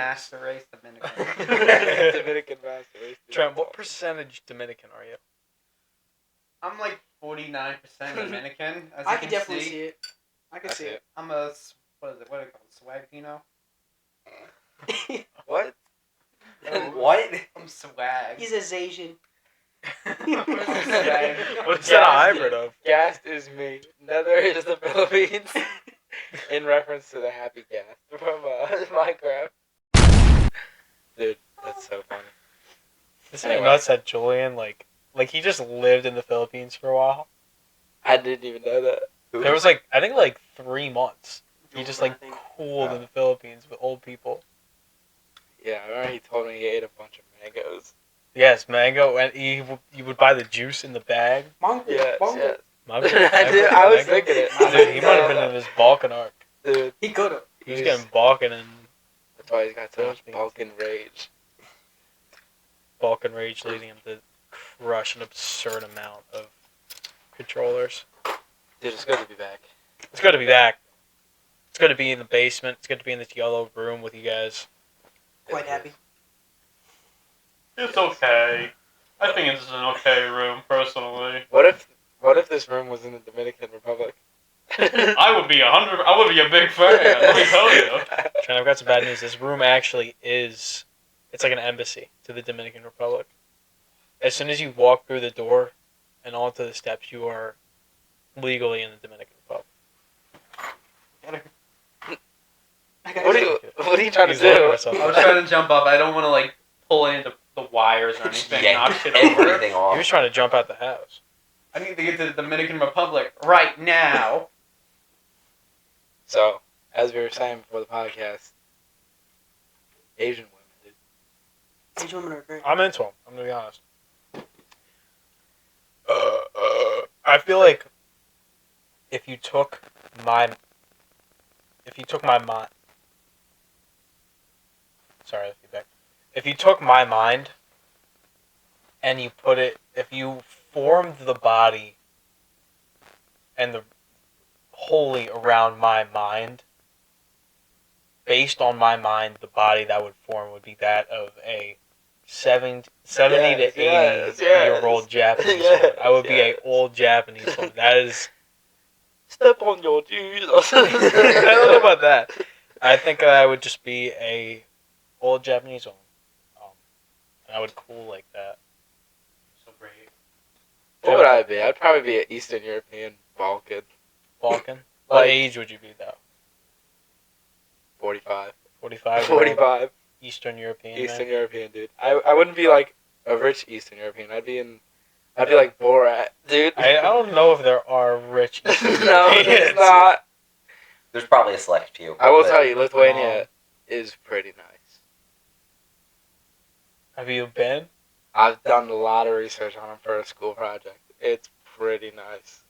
master race Dominican. Dominican master race. Trent, what percentage Dominican are you? I'm like 49% Dominican. As I you can can definitely see. see it. I can see it. I'm a what is it? What do they call it? Swagpino. What? What? I'm swag. He's a Zasian. What's that a hybrid of? Gast is me. Nether is the Philippines. In reference to the Happy Gast from Minecraft. Dude, that's so funny. Isn't it nuts that Julian, like he just lived in the Philippines for a while? I didn't even know that. There was I think 3 months. He just cooled in the Philippines with old people. Yeah, I remember he told me he ate a bunch of mangoes. Yes, mango, and you would buy the juice in the bag. Mango. Yes. Mango, I was thinking it. Dude, he might have been in his Balkan arc. Dude, He could have. He was getting Balkan and that's why he's got so much Balkan rage. Balkan rage leading him to crush an absurd amount of controllers. Dude, it's good to be back. It's good to be back. It's good to be in the basement. It's good to be in this yellow room with you guys. Quite happy. It's okay. I think it's an okay room, personally. What if this room was in the Dominican Republic? I would be a big fan, let me tell you. Trent, I've got some bad news. This room actually is... It's like an embassy to the Dominican Republic. As soon as you walk through the door and onto the steps, you are legally in the Dominican Republic. What are you trying to He's looking do? at something. I was trying to jump up. I don't want to pull into the wires or anything. Knock Yank shit over. everything He off. was trying to jump out the house. I need to get to the Dominican Republic right now. So, as we were saying before the podcast, Asian women, dude. Asian women are great. I'm into him. I'm going to be honest. I feel like if you took my mind... Sorry, the feedback. If you took my mind and you put it... If you formed the body and the wholly around my mind, based on my mind, the body that would form would be that of a 70 to 80-year-old Japanese woman. I would be an old Japanese woman. That is... Step on your Jesus. I don't know about that. I think I would just be a old Japanese woman. And I would cool like that. So brave. What would I be? I'd probably be an Eastern European Balkan. Balkan? What age would you be, though? 45. 45? 45. Eastern European, Eastern man? European, dude. I wouldn't be like a rich Eastern European. I'd be like Borat, dude. I don't know if there are rich Eastern No, Europeans. there's not. There's probably a select few. I will tell you, Lithuania is pretty nice. Have you been? I've done a lot of research on them for a school project. It's pretty nice.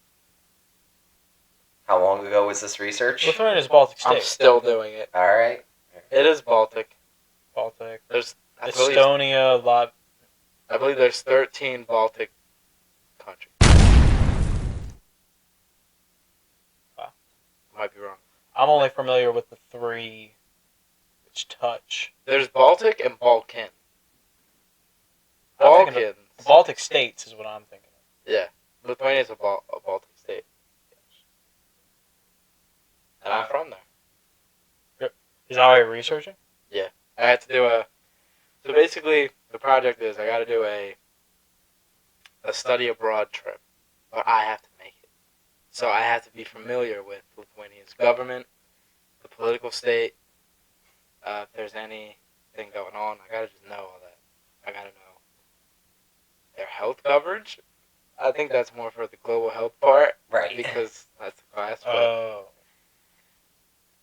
How long ago was this research? Lithuania is Baltic I'm state. still doing it. All right. It is Baltic. Baltic. I believe, Estonia, I believe there's 13 Baltic countries. Wow. Might be wrong. I'm only familiar with the 3 which touch. There's Baltic and Balkan. I'm thinking Balkans. of Baltic states is what I'm thinking of. Yeah. Lithuania is a Baltic state. And I'm from there. Is that why you're researching? I had to do so basically the project is I got to do a study abroad trip, but I have to make it. So I have to be familiar with Lithuania's government, the political state, if there's anything going on, I got to just know all that. I got to know their health coverage. I think that's more for the global health part, Right. because that's the class. But, Oh.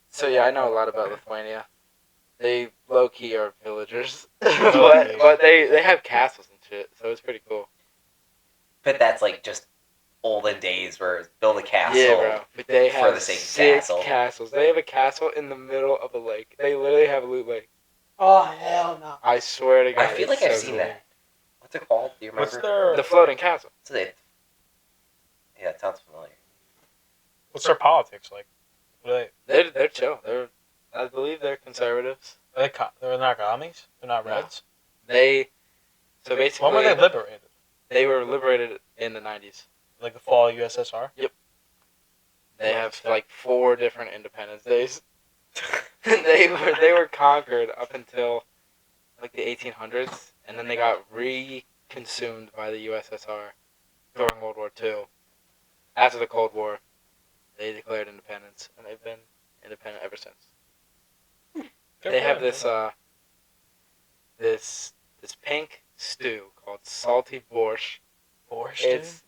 so yeah, I know a lot about Lithuania. They low-key are villagers, Okay. but they have castles and shit, so it's pretty cool. But that's just olden days where build a castle. Yeah, bro. But they for have the sake of sick castle. castles. They have a castle in the middle of a lake. They literally have a loot lake. Oh, hell no. I swear to God. I feel like it's I've so seen cool. that. What's it called? Do you remember? What's their The floating castle. Yeah, it sounds familiar. What's their politics like? What are they? They're chill. I believe they're conservatives. They're not commies. They're not No. Reds. So basically, When were they liberated? They were liberated in the 90s. Like the fall of USSR. They have like 4 different Independence Days. they were conquered up until like the 1800s, and then they got consumed by the USSR during World War II. After the Cold War, they declared independence, and they've been independent ever since. They have this this pink stew called salty borscht. Borscht. It's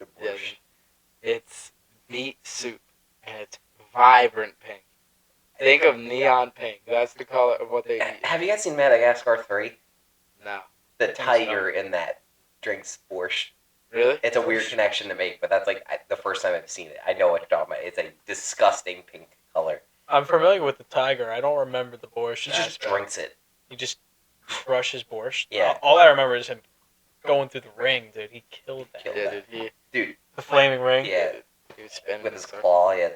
it's meat soup, and it's vibrant pink. Think of neon pink. That's the color of what they eat. Have you guys seen Madagascar 3? No, The tiger in that drinks borscht. really? It's a weird connection to make, but that's like the first time I've seen it. I know what you're talking about. It's a disgusting pink color. I'm familiar with the tiger. I don't remember the borscht. He just drinks it. He just crushes borscht. Yeah. All I remember is him going through the ring, dude. He killed that. Killed Yeah, that. dude. Dude, The flaming ring. yeah, He was spinning with in his circles. claw, yeah.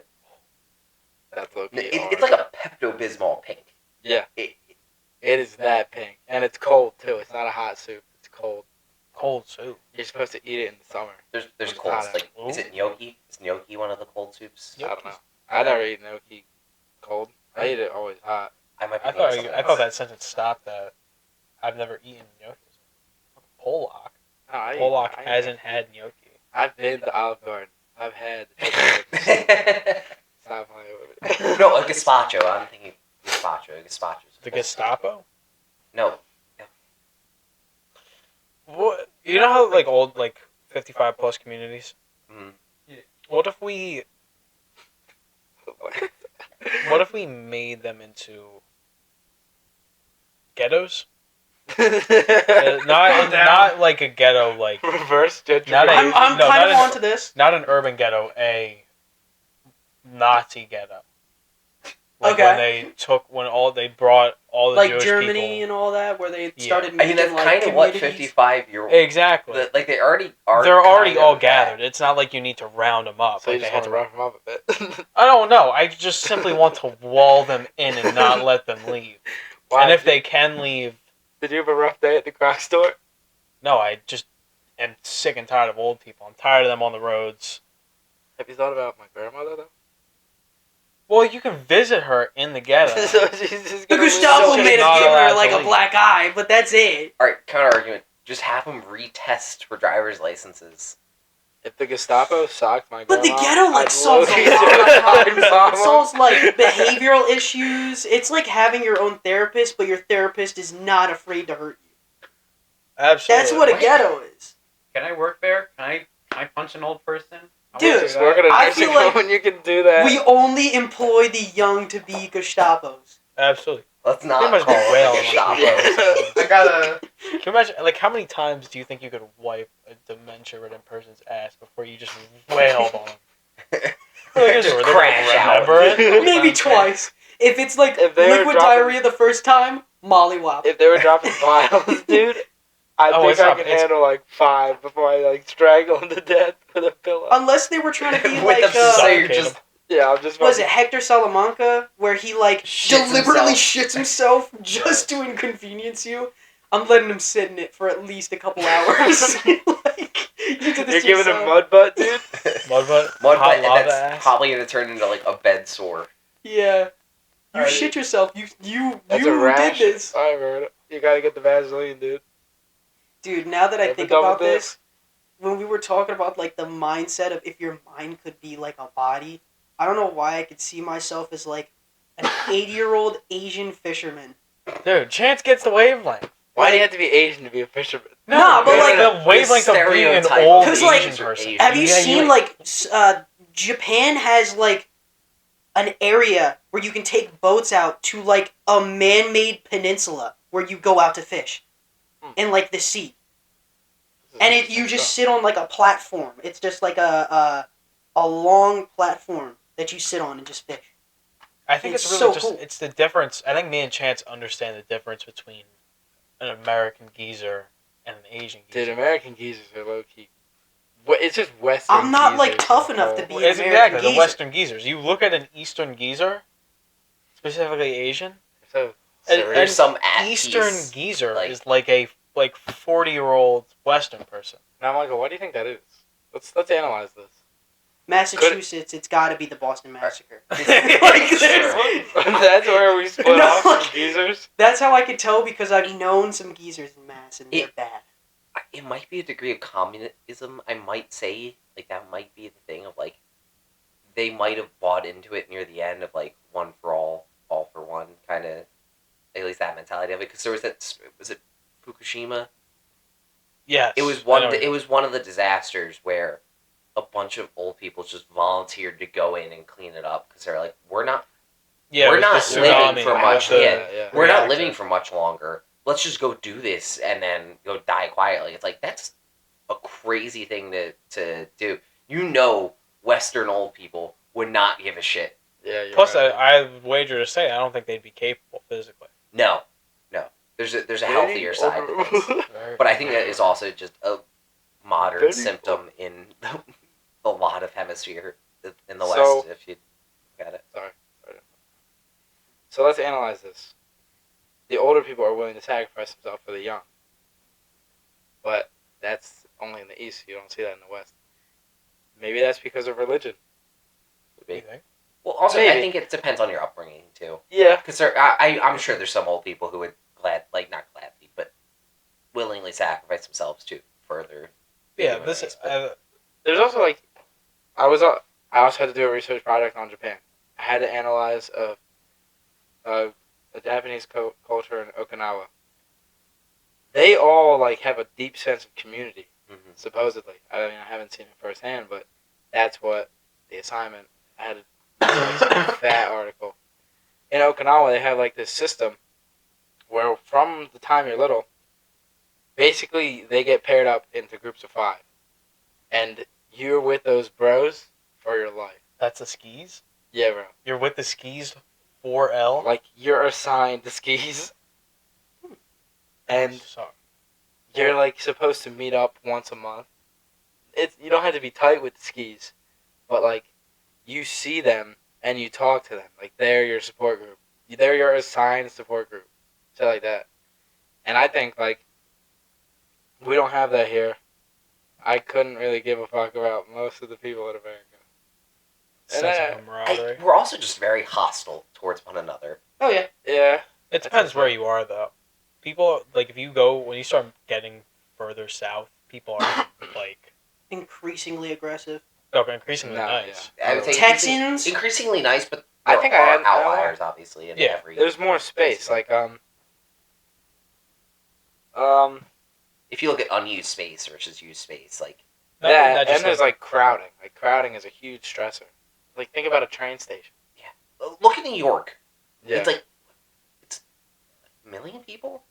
That's low-key It's like a Pepto-Bismol pink. Yeah. It, It is that pink, and it's cold too. It's not a hot soup. It's cold. Cold soup. You're supposed to eat it in the summer. there's It's cold, hot. like, is it gnocchi? Is gnocchi one of the cold soups? I don't know. I never eat gnocchi cold. I eat it always hot. I might be I thinking thought something I thought else. that sentence stopped at I've never eaten gnocchi. Pollock. No, I eat- Pollock I eat hasn't gnocchi. had gnocchi. I've been to Olive Garden. I've had the chicken. Stop playing with me. No, a gazpacho. I'm thinking gazpacho. Gazpacho's The Gestapo? No. What? You know how like old 55 plus communities? Mhm. What if we made them into ghettos? Not like a ghetto, like Reverse gentrification. Not a- I'm no, kind not of an- onto this. not an urban ghetto, a Nazi ghetto. Like Okay. when they brought all the Like Jewish Germany people. and all that, where they Yeah. started I making mean, that's like kind of what communities. 55-year-old... Exactly. Like, they already are. They're already kind all of gathered. It's not like you need to round them up. So you like just they want had to rough them up a bit. I don't know. I just simply want to wall them in and not let them leave. Why? And if they can leave, Did you have a rough day at the Croc store? no, I just am sick and tired of old people. I'm tired of them on the roads. Have you thought about my grandmother though? Well, you can visit her in the ghetto. So she's just The gonna Gestapo she's may have not given allowed her to like a leave. black eye, but that's it. All right, counter argument. Just have them retest for driver's licenses. If the Gestapo socked my But grandma, the ghetto like I'd solves a low-key lot do of it. problems. Mama. It solves like behavioral issues. It's like having your own therapist, but your therapist is not afraid to hurt you. Absolutely. That's what a What? ghetto is. Can I work there? Can I punch an old person? I Dude, wanna do Just that. work at a I nursing feel like home and you can do that. We only employ the young to be Gestapos. Absolutely. Let's They not must call be it whales. a Gestapo. I gotta. Can you imagine, like, how many times do you think you could wipe a dementia-ridden person's ass before you just wailed on them? Just crash out. Remember it? Maybe twice. If it's like If they were liquid dropping- diarrhea the first time, mollywop. If they were dropping vials, dude, I Oh, think it's I not- could it's- handle like 5 before I like strangle them to death with a pillow. Unless they were trying to be With like, the so you're Suffocate just Yeah, I'm just. was it Hector Salamanca, where he like Shits deliberately himself. shits himself just to inconvenience you? I'm letting him sit in it for at least a couple hours. Like, you did this You're to giving yourself. him mud butt, dude. Mud butt? mud Hot butt, and lava that's ass? probably gonna turn into like a bed sore. Yeah. You Alright. shit yourself. You That's a did rash. this. I heard it. You gotta get the Vaseline, dude. Dude, now that I Ever think done about with this, when we were talking about like the mindset of if your mind could be like a body, I don't know why I could see myself as like an 80-year-old Asian fisherman. Dude, Chance gets the wavelength. Why do you have to be Asian to be a fisherman? Nah, but, like, the wavelength of being an stereotype old of Asian Asian or person. Asian. Have you Yeah, seen like Japan has like an area where you can take boats out to like a man-made peninsula where you go out to fish in like the sea, and you just sit on like a platform. It's just like a long platform that you sit on and just fish. I think it's It's really so just cool. it's the difference. I think me and Chance understand the difference between an American geezer and an Asian geezer. Dude, American geezers are low key. It's just Western. I'm not, like, geezers tough as a enough to whole. be Well, an it's American exactly the geezer. Western geezers. You look at an Eastern geezer, specifically Asian. So And- There's and some at Eastern peace, geezer like- is like a 40-year-old Western person. Now, Michael, what do you think that is? Let's analyze this. Massachusetts, it's got to be the Boston Massacre. Like, That's where we split No, off like- from geezers. That's how I can tell because I've known some geezers in Mass and they're bad. It might be a degree of communism. I might say like that might be the thing of like they might have bought into it near the end of like one for all for one kind of, at least that mentality of it. Because there was was it Fukushima? Yes. It was I know it was one of the disasters where a bunch of old people just volunteered to go in and clean it up because they're like, we're not Yeah, we're it not was the living tsunami. for much. The- Yeah, we're not reactor. living for much longer. Let's just go do this and then go die quietly. It's like that's a crazy thing to do. You know, Western old people would not give a shit. Yeah, you're Plus, right. I would wager to say I don't think they'd be capable physically. No. There's a healthier side to this, but I think that is also just a modern Very symptom in a lot of hemisphere in the So- West. If you got it, Sorry. So let's analyze this. The older people are willing to sacrifice themselves for the young. But that's only in the East. You don't see that in the West. Maybe that's because of religion. would You be. think? Well, also I Maybe. think it depends on your upbringing too. Yeah. Because I'm sure there's some old people who would not gladly, but willingly sacrifice themselves to further. the Yeah, human this race, is. but- There's also like, I also had to do a research project on Japan. I had to analyze a Japanese culture in Okinawa. They all like have a deep sense of community. Mhm. Supposedly, I mean, I haven't seen it firsthand, but that's what the assignment. I had a fat article. In Okinawa, they have like this system where from the time you're little, basically they get paired up into groups of 5, and you're with those bros for your life. That's the skis. Yeah, bro. You're with the skis 4L. Like you're assigned to skis, and So, you're like supposed to meet up once a month. You don't have to be tight with the skis, but like you see them and you talk to them. Like they're your support group. They're your assigned support group. Shit like that. And I think like we don't have that here. I couldn't really give a fuck about most of the people in America. sense And of camaraderie. we're also just very hostile towards one another. Oh yeah. Yeah. It depends where you are, though. People, like, if you go, when you start getting further south, people are, like, Increasingly aggressive. increasingly No, nice. I would say Texans. increasingly nice, but I there think I are had- outliers, obviously. In Yeah. every, There's more space. Like if you look at unused space versus used space, like Not even that, just, and there's like crowding. Like crowding is a huge stressor. Like think about a train station. look at New York. Yeah. It's like it's a million people.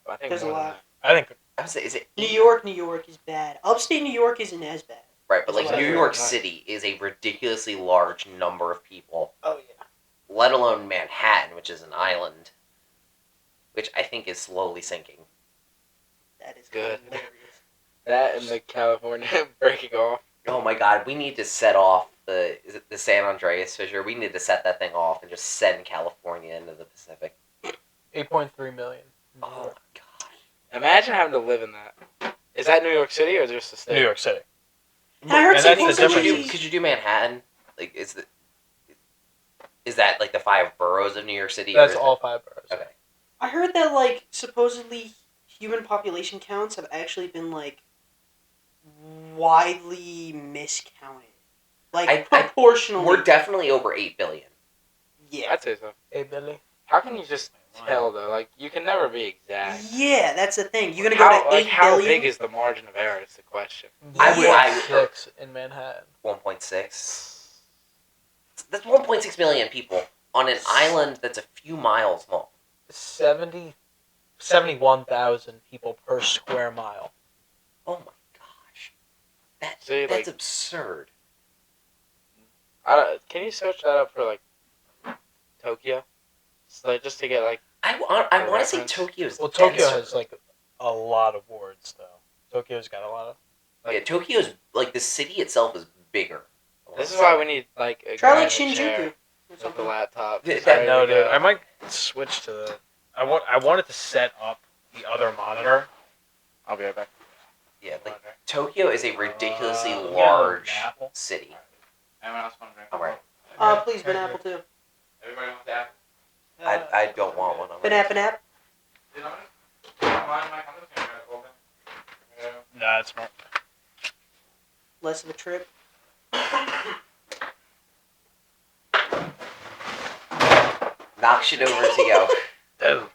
I think There's a more than lot. I think I would say, is it New York is bad. Upstate New York isn't as bad. right? But like That's New what I York heard. City is a ridiculously large number of people, Oh yeah. let alone Manhattan, which is an island, which I think is slowly sinking. That is Good. hilarious. that and the California breaking off. Oh my God, we need to set off the San Andreas fissure. We need to set that thing off and just send California into the Pacific. 8.3 million. Oh my God. Imagine having to live in that. Is that New York City or just the state? New York City. And I heard And that's the supposedly- difference. Could you do Manhattan? Like, is that like the 5 boroughs of New York City? or That's is it- all 5 boroughs. Okay. I heard that like supposedly human population counts have actually been like widely miscounted. Like proportionally. We're definitely over 8 billion. yeah. I'd say so. Hey, Billy. How can you just tell though? Like you can never be exact. Yeah, that's the thing. You're gonna how, go to like, 8 how billion? big is the margin of error? Is the question. I would- I- 6 in Manhattan. 1.6. That's 1.6 million people on an island that's a few miles long. 71,000 people per square mile. Oh my gosh. See, That's like- absurd. Can you search that up for like Tokyo? Just to get like I want to say reference. Tokyo's Well, Tokyo denser. has, like, a lot of wards, though. Tokyo's got a lot of... Yeah, Tokyo's, like, the city itself is bigger. this is why we need like a Try guy like in a chair. Shinjuku. With the something. laptop. Yeah, Just that- ready No, to dude. go. I might switch to the. I wanted to set up the other monitor. I'll be right back. Yeah, like Tokyo is a ridiculously Get a large apple. city. Anyone else want to drink? All right, Please, Ben Apple too. Everybody wants to have? I don't want one. I'm Ben gonna- App and App. You know what? Mine, Mike, I'm just gonna grab it open. Nah, that's smart. Less of a trip. Knock shit over to go. Dude,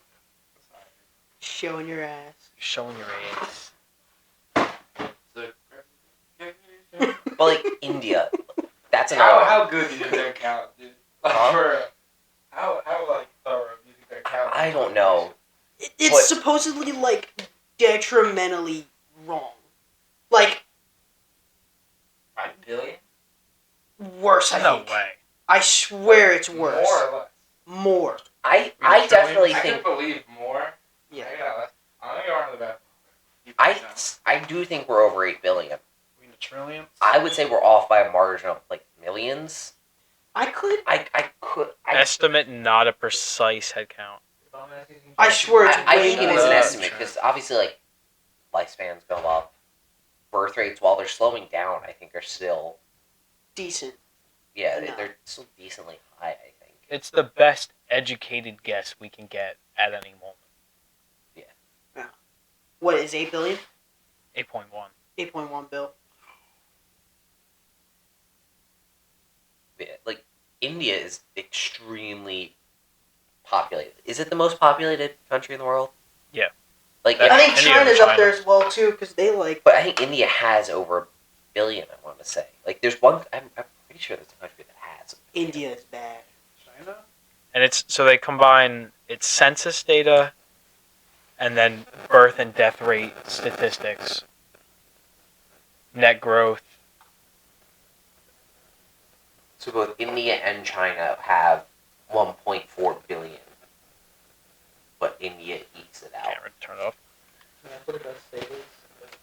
Showing your ass. showing your ass. But like India, that's another How one. good do you think their count, dude? Like, Huh? for how like thorough do you think their count? I don't know. It's What? supposedly like detrimentally wrong. Like 5 billion? worse. I No think. way. I swear it's worse. More or less? More. I definitely I think can believe more. Yeah. I got less. I'm gonna go around to the bathroom. I do think we're over 8 billion. We need a trillion. I would say we're off by a margin of like millions. I could. I Estimate, not a precise head count. I swear it's I way think it more is an than estimate because obviously like lifespans go up, birth rates while they're slowing down, I think are still decent. yeah No. they're still decently high. I think. It's the best educated guess we can get at any moment. What is 8 billion? 8.1. 8.1 bill. Yeah, like India is extremely populated. Is it the most populated country in the world? Yeah. Like, That- I think India China's and up there China. as well too, because they like. but I think India has over a billion. I want to say like there's one. I'm pretty sure there's a country that has. India is bad. China? And it's so they combine its census data and then birth and death rate statistics, net growth. So both India and China have 1.4 billion, but India eats it out. Can't turn it off.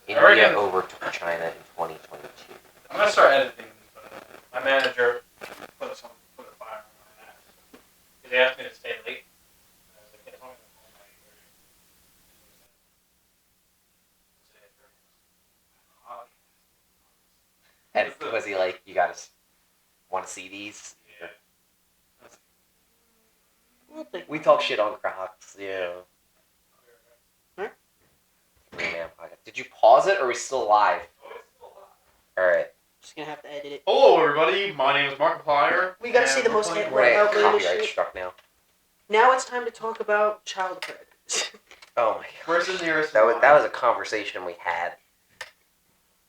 India reckon- overtook China in 2022. I'm gonna start editing these, but my manager put a fire on my ass. He asked me to stay late. I was like, "It's only And was he like, you guys want to see these? Yeah. We talk shit on Crocs, yeah. Huh? Man, did you pause it or are we still live? Alright. Just gonna have to edit it. Hello, everybody. My name is Markiplier. We gotta and see the we're most playing- hit We're Right, gonna I'll get blame this copyright shit. struck now. Now it's time to talk about child predators. Oh my god. Where's the nearest That was line? a conversation we had.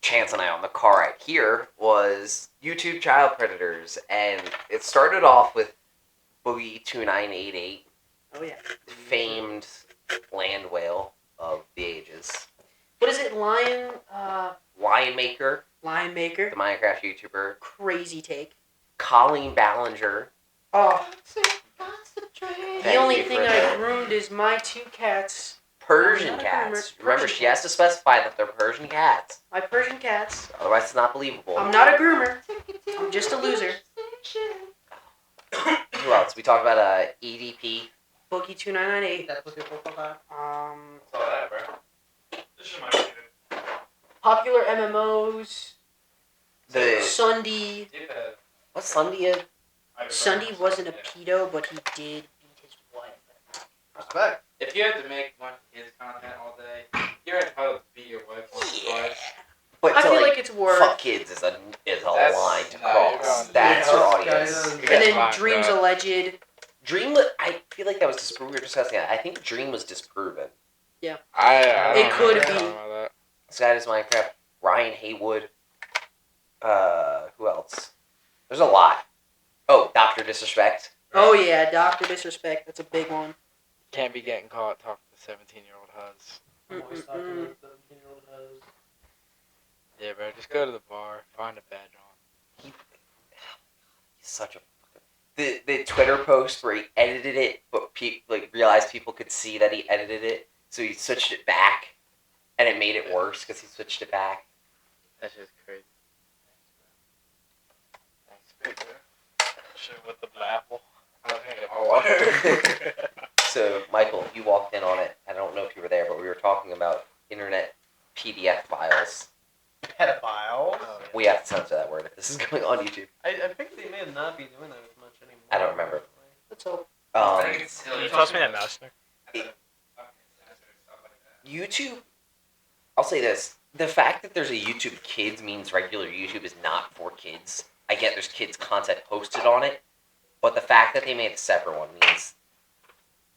Chance and I on the car ride here was YouTube child predators, and it started off with Boogie 2988, Oh yeah. famed land whale of the ages, What is it? Lion Lion Maker. the Minecraft YouTuber, Crazy take. Colleen Ballinger. Oh. Thank The only you thing for I the groomed is my 2 cats. Persian I'm not a cats. groomer. Remember, Persian she has to specify that they're Persian cats, My Persian cats. otherwise it's not believable. I'm not a groomer. I'm just a loser. Who else? We talked about EDP. Bookie 2998. That's what people call that. Um, That's all that, bro. This is my favorite. popular MMOs. The Sunday. what's Sunday? Sunday wasn't a pedo, but he did beat his wife. Respect. If you had to make one kids content all day, you're entitled to beat your wife once or twice. But I to, feel like, like it's worth. fuck kids is a That's- line to no, you're cross. going- That's Yeah. your Guys, audience. you And guys then locked Dreams up. Alleged. Dream, I feel like that was disproven. We were discussing that. I think Dream was disproven. I It don't could know be. about that. Sky is Minecraft. Ryan Haywood. Who else? There's a lot. Oh, Dr. Disrespect. Oh yeah, Doctor Disrespect. That's a big one. Can't be getting caught talking to 17-year-old huz. Mm-mm-mm. Yeah, bro. Just go to the bar, find a badge on. He's such a the Twitter post where he edited it, but realized people could see that he edited it, so he switched it back, and it made it worse because he switched it back. That's just crazy. Thanks, bro. with the apple. I was thinking about water. So, Michael, you walked in on it. I don't know if you were there, but we were talking about internet PDF files. Pedophiles. We have to censor that word if this is going on YouTube. I think they may not be doing that as much anymore. I don't remember. Let's hope. I think it's Can you toss me that mouse stick? YouTube, I'll say this. The fact that there's a YouTube Kids means regular YouTube is not for kids. I get there's kids content posted on it, but the fact that they made a separate one means,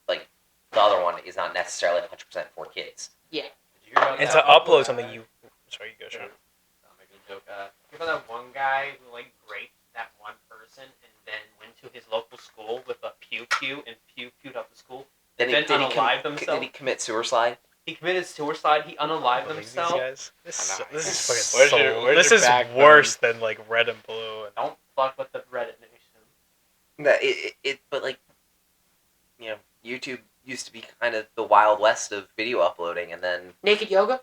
like, the other one is not necessarily 100% for kids. And to upload something you... Sorry, you go, Sean. I'll make a joke. Remember that one guy who like raped that one person and then went to his local school with a pew and pewed up the school? Then Then unalived Did himself. he commit suicide? He committed suicide. He unalived himself. Guys. This Nice. is Where's fucking your- where's This your is backbone? worse than like red and blue. And Don't fuck with the Reddit nation. That but like, you know, YouTube used to be kind of the Wild West of video uploading, and then Naked yoga.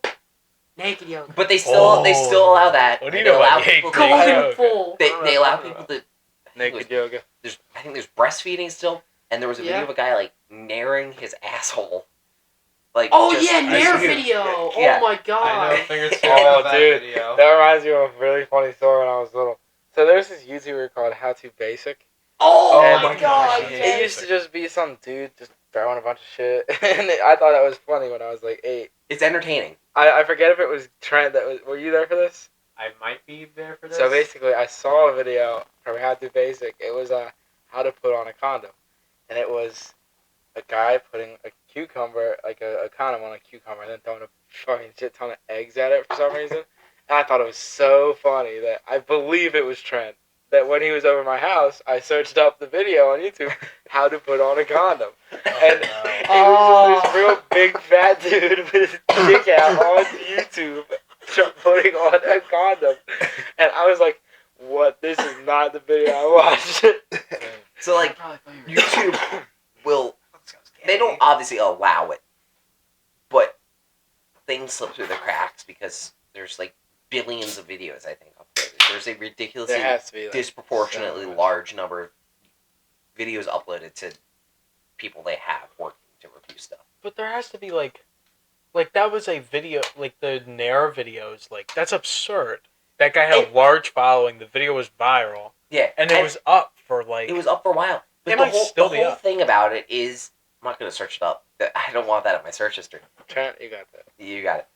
Naked yoga. but they still allow that. What do you and they know allow about people naked to, yoga? Golden full. they allow people to Naked yoga. I think there's breastfeeding still, and there was a video Yeah. of a guy like naring his asshole. Like, Oh just- yeah, Nair Yeah. video. Yeah. Oh my god. fingers Oh, dude, that reminds me of a really funny story when I was little. So there's this YouTuber called How To Basic. Oh And my god. yeah. It yes. used to just be some dude just throwing a bunch of shit, and I thought that was funny when I was like 8. It's entertaining. I forget if it was Trent that was. Were you there for this? I might be there for this. So basically, I saw a video from How To Basic. It was how to put on a condom, and it was a guy putting a cucumber, like a condom on a cucumber, and then throwing a fucking shit ton of eggs at it for some reason. And I thought it was so funny that I believe it was Trent. That when he was over my house, I searched up the video on YouTube, how to put on a condom. And it was just this real big fat dude with his dick out on YouTube putting on a condom. And I was like, what? This is not the video I watched. So like, YouTube will. They don't obviously allow it, but things slip through the cracks because there's like billions of videos. I think uploaded. There's a ridiculously There has to be like, disproportionately so much. large number of videos uploaded to people they have working to review stuff. but there has to be like that was a video, like the Nair videos. Like that's absurd. That guy had a large following. The video was viral, Yeah, and it was up for like. it was up for a while. But It the might whole, still the be whole up. thing about it is, I'm not gonna search it up. I don't want that in my search history. Trent, you got that. You got it.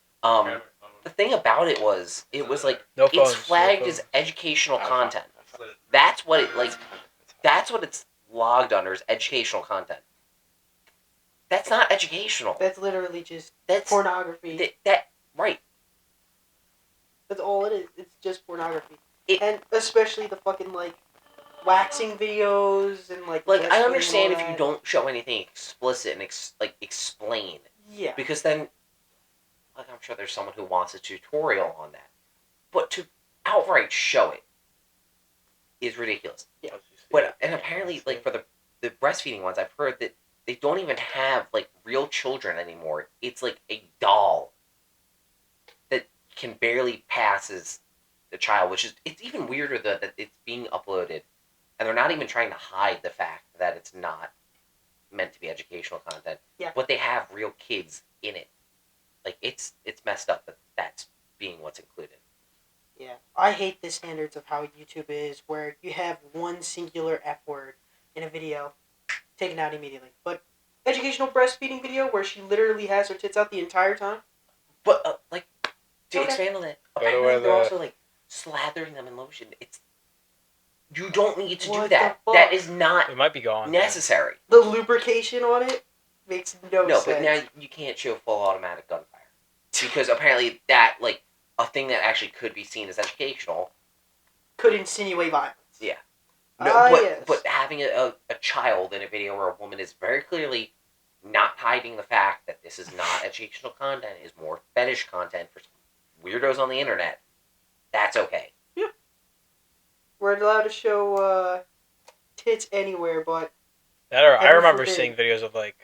The thing about it was like No it's phones, no flagged phones. as educational content. That's what it like. That's what it's logged under is educational content. That's not educational. That's literally just That's pornography. that right. That's all it is. It's just pornography. It- And especially the fucking like waxing videos and like. Like I breastfeeding understand and if all you that. don't show anything explicit and explain, Yeah. because then, like I'm sure there's someone who wants a tutorial on that, but to outright show it is ridiculous. But and apparently, like for the breastfeeding ones, I've heard that they don't even have like real children anymore. It's like a doll that can barely pass as a child, which is it's even weirder that it's being uploaded, and they're not even trying to hide the fact that it's not meant to be educational content. Yeah. But they have real kids in it. Like it's messed up that that's being what's included. Yeah. I hate the standards of how YouTube is, where you have one singular F word in a video, taken out immediately. But educational breastfeeding video where she literally has her tits out the entire time. But like to Okay. expand on that, Gotta apparently wear they're the- also like slathering them in lotion. It's you don't need to do What that. the That fuck? is not It might be gone. necessary. The lubrication on it makes no No, sense. but now you can't show full automatic gunfire because apparently that like a thing that actually could be seen as educational. Could insinuate violence. Yeah. Ah, but yes. but having a child in a video where a woman is very clearly not hiding the fact that this is not educational content, is more fetish content for weirdos on the internet. That's okay. We're allowed to show tits anywhere, but That or, I Heaven remember forbid. seeing videos of like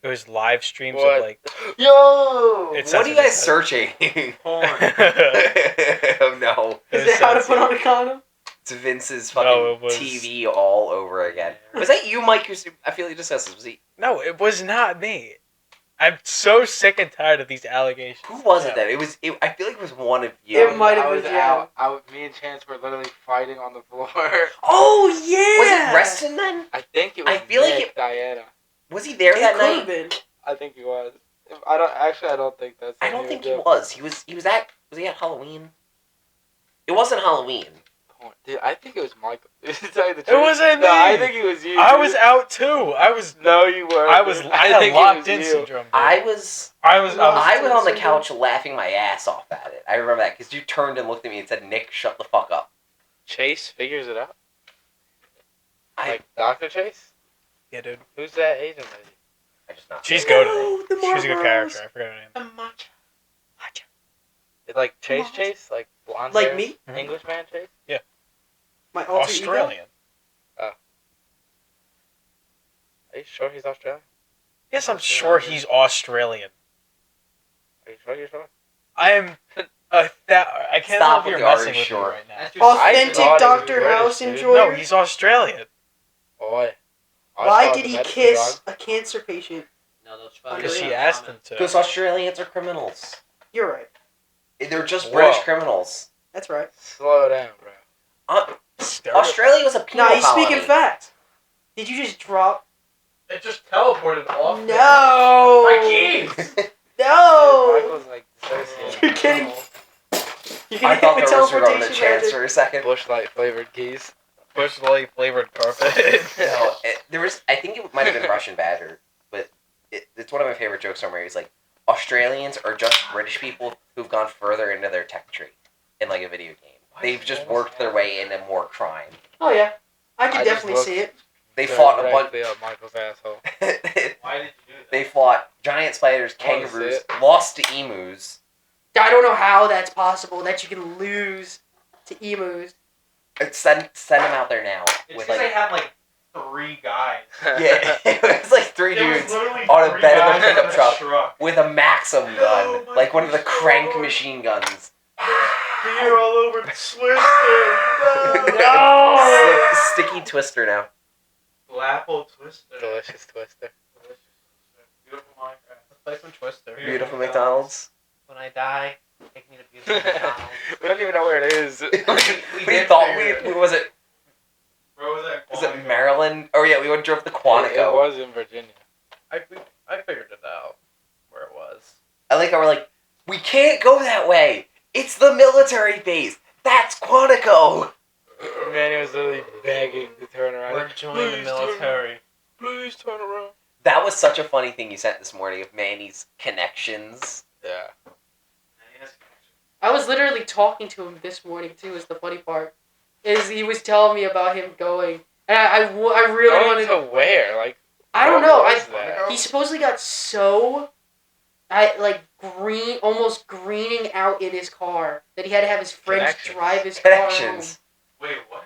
it was live streams What? of like yo, It's What are you guys sensitive. searching? Porn. Oh no. is that how to put on a condom? to Vince's No, fucking it was- TV all over again. Was that you, Mike? I feel you discussed this. Was he? No, it was not me. I'm so sick and tired of these allegations. Who was it Yeah. then? I feel like it was one of you. It might have I been was Jam. me and Chance were literally fighting on the floor. Oh yeah. Was it Reston then? I think it was I feel like Nick, Diana. Was he there It that could have night? been. I think he was. I don't think that's. I don't think he was. Was he at Halloween? It wasn't Halloween. Dude, I think it was Michael. To tell you the It truth. wasn't No, I me. think it was you. I dude. was out too. No, you were. I had think it locked was in you. syndrome. Dude. I was I was Locked on the syndrome. couch laughing my ass off at it. I remember that because you turned and looked at me and said, "Nick, shut the fuck up." Chase figures it out. I Like Dr. Chase? Yeah, dude. Who's that Asian lady? I just not. She's No, goated. the She was a good Marlboros. character. I forgot her name. The matcha. It's like Chase What? Chase? Like blonde Like hair? me? Englishman Chase? My alter Australian. Are you sure he's Australian? Yes, I'm sure he's Australian. Are you sure you're sure? I am. I can't Stop tell if with you're the "Are you messing with sure?" me right now. That's Ego. just Authentic thought he was Dr. British, House dude. enjoyer. No, he's Australian. Boy. Why did he kiss a cancer patient? No, those Because Underrated. she asked him to. Because Australians are criminals. You're right. They're just Whoa. British criminals. That's right. Slow down, bro. Australia was a penal Nah, he's colony. speaking facts. Did you just drop? It just teleported off. No. My keys. No. Michael's like dissociating. You're kidding. You're I gonna thought hit there the was going to teleportation chance magic. for a second. Bushlight flavored keys. Bush Light flavored carpet. No, there was. I think it might have been Russian Badger, but it's one of my favorite jokes somewhere. He's like, Australians are just British people who've gone further into their tech tree in like a video game. They've just worked their way into more crime. Oh yeah, I can I just definitely looked see it. They fought a bunch. directly up Michael's asshole. Why did you do that? They fought giant spiders, I wanna see kangaroos, it. lost to emus. I don't know how that's possible that you can lose to emus. Send them out there now It's with because they like had like 3 guys. yeah, it was like 3 There was dudes literally on a 3 bed of a guys in pickup truck. truck. with a Maxim gun, No, my like one of the goodness, crank Lord. machine guns. Beer all over Twister. No. Sticky Twister now. Apple Twister. Delicious twister. Delicious Twister. Beautiful Minecraft. Let's play some Twister. Beautiful McDonald's. When I die, take me to beautiful McDonald's. We don't even know where it is. We did thought figure we was it Where was that? was it Maryland? Oh yeah, we went drove to Quantico. It was in Virginia. I figured it out where it was. I like how we're like, we can't go that way. It's the military base. That's Quantico. Man, he was literally begging to turn around. We're joining the military. Please turn around. That was such a funny thing you sent this morning of Manny's connections. Yeah. I was literally talking to him this morning too. Is the funny part? Is he was telling me about him going, and I really Going wanted. to where? Like, I don't what know. was that? He supposedly got almost greening out in his car that he had to have his friends Connections. drive his car home. Connections. Wait, what?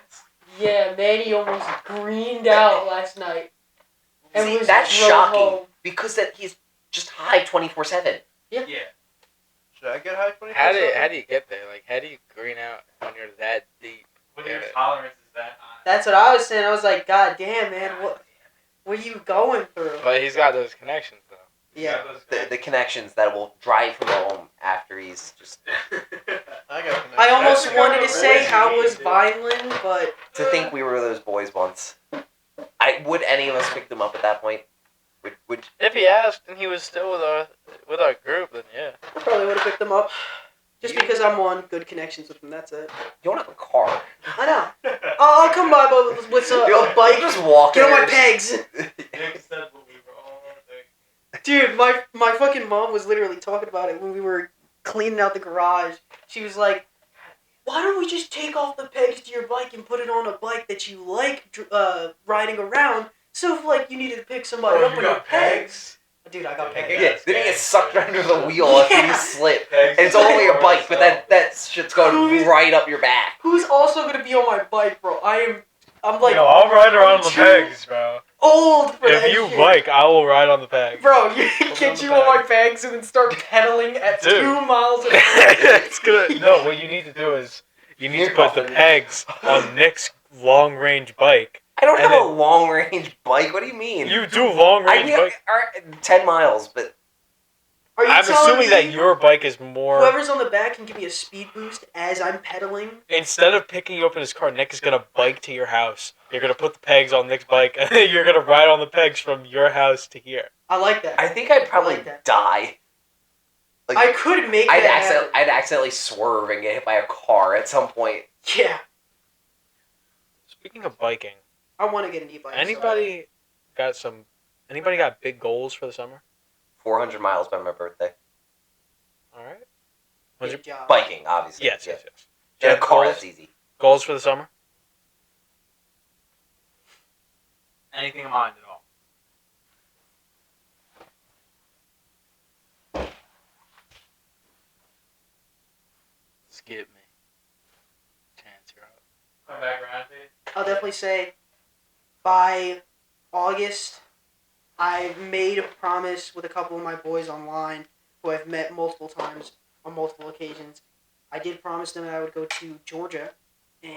Yeah, Manny almost greened out last night. And See, was that's drove shocking home. because that he's just high 24/7. Yeah. Should I get high 24? How do you get there? Like, how do you green out when you're that deep? When your Yeah. tolerance is that high. That's what I was saying. I was like, God damn, man, what are you going through? But he's got those connections, though. Yeah. The connections that will drive him home after he's just. I almost That's wanted to kind of say crazy, how was dude. Vineland, but To think we were those boys once. Would any of us pick them up at that point? Would If he asked and he was still with our group, then yeah. I probably would have picked them up. Just because I'm on good connections with them, that's it. you don't have a car? I know. I'll come by with a bike. Just walk. Get on my there. pegs. Nick said what we were all thinking. Dude, my fucking mom was literally talking about it when we were cleaning out the garage. She was like, why don't we just take off the pegs to your bike and put it on a bike that you like riding around? So if like you needed to pick somebody up on your pegs. Dude, I got pegs. Yeah, then he gets sucked under the wheel after you Yeah. slip. Pegs And it's only a are bike, but that shit's going Who's- right up your back. Who's also gonna be on my bike, bro? I'm like I'll ride around I'm the too pegs, bro. old for that If you shit. like, I will ride on the pegs. Bro, you on get the you on my pegs. pegs and then start pedaling at Dude. 2 miles an hour. It's good. No, what you need to do is You need to put the pegs on Nick's long-range bike. I don't And have a long range bike. What do you mean? You do long-range bike. 10 miles, but Are you I'm telling assuming me that your bike is more... whoever's on the back can give me a speed boost as I'm pedaling? Instead of picking you up in his car, Nick is going to bike to your house. You're going to put the pegs on Nick's bike, and then you're going to ride on the pegs from your house to here. I like that. I think I'd probably like that. die. Like, I could make that happen. I'd accidentally swerve and get hit by a car at some point. Yeah. Speaking of biking, I want to get an e-bike. anybody got big goals for the summer? 400 miles by my birthday. All right. So When's your... good job. Biking, obviously. Yes. In a Jeff, car, goals? that's easy. Goals for the summer? Anything in mind at all? Skip me. Chance, you're up. Come back around to you. I'll definitely say by August, I've made a promise with a couple of my boys online who I've met multiple times on multiple occasions. I did promise them that I would go to Georgia, and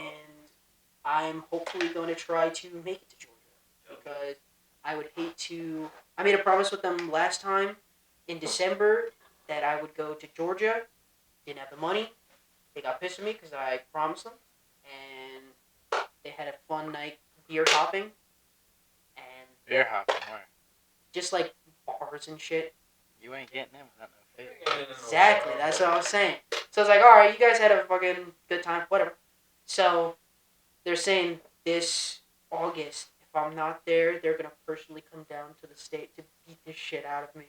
I'm hopefully going to try to make it to Georgia because I would hate to. I made a promise with them last time in December that I would go to Georgia. Didn't have the money. They got pissed at me because I promised them, and they had a fun night beer hopping, and Beer hopping, where? just like bars and shit. You ain't getting in without no face. Exactly, that's what I was saying. So I was like, all right, you guys had a fucking good time, whatever. So they're saying this August, if I'm not there, they're gonna personally come down to the state to beat the shit out of me.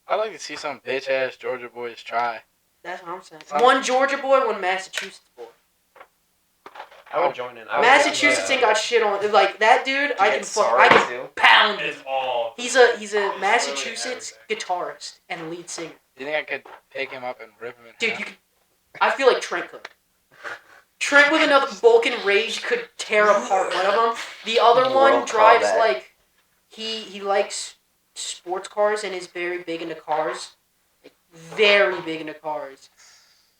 I'd like to see some bitch ass Georgia boys try. That's what I'm saying. One Georgia boy, one Massachusetts boy. I would join in. Massachusetts ain't got shit on. Like that dude, I can pound him. It's all. He's a Massachusetts guitarist and lead singer. Do you think I could pick him up and rip him in Dude, half? you could, I feel like Trent could. Trent with another Vulcan Rage could tear apart one of them. The other one Mortal drives Kombat. like he likes sports cars and is very big into cars. Like, very big into cars.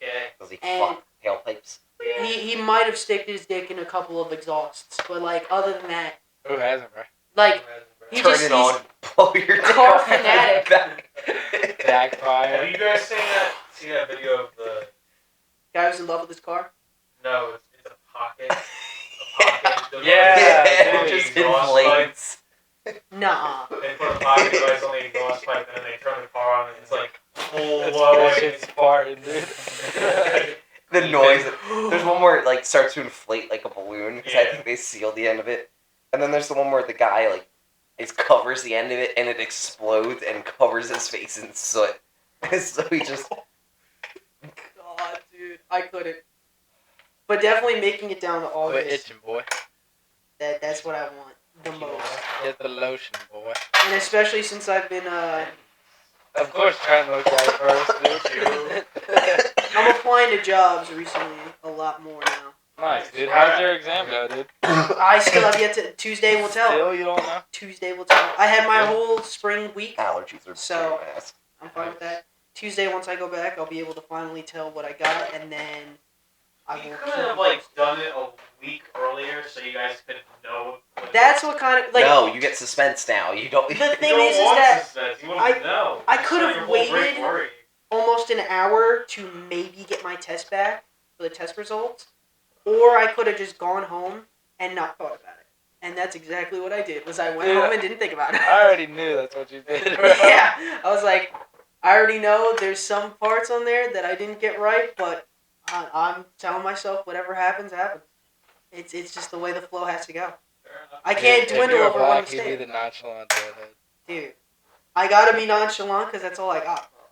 Yeah. Does he And- fuck tailpipes? He might have sticked his dick in a couple of exhausts, but like other than that, Who hasn't, bro? like he Turn just it he's on, blow your dick car off in the fanatic. back. Have Backfire. you guys seen that video of the? guy who's in love with his car. No, it's a pocket. A pocket. Yeah, it dude, just exhaust pipe. inflates. Nah. They put a pocket device on the exhaust pipe, and then they turn the car on, and it's like full That blowing. shit's farting, dude. The noise. There's one where it like starts to inflate like a balloon because I Yeah. think they sealed the end of it, and then there's the one where the guy like covers the end of it and it explodes and covers his face in soot. So he just God, dude, I couldn't. But definitely making it down to Quit August. itching, boy. That's what I want the most. Get the lotion, boy. And especially since I've been Of course, trying to look at it first, dude. I'm applying to jobs recently a lot more now. Nice, dude. How's your exam go, dude? I still have yet to. Tuesday will tell. Still, you don't know? Tuesday will tell. I had my whole spring week. allergies are So- kicking ass. I'm fine with that. Tuesday, once I go back, I'll be able to finally tell what I got, and then I You will. could have like done it a week earlier, so you guys could know. That's what kind of like. No, you get suspense now. You don't. The You thing don't is want that suspense. You I- wouldn't know. I It's could not have your whole break waited. worry. almost an hour to maybe get my test back for the test results, or I could have just gone home and not thought about it. And that's exactly what I did. Was I went Yeah. home and didn't think about it. I already knew that's what you did, bro. Yeah, I was like, I already know there's some parts on there that I didn't get right, but I'm telling myself whatever happens, happens. It's just the way the flow has to go. Fair enough. I can't If dwindle you're over one black, you'd be mistake. the nonchalant redhead. Dude, I gotta be nonchalant because that's all I got, bro.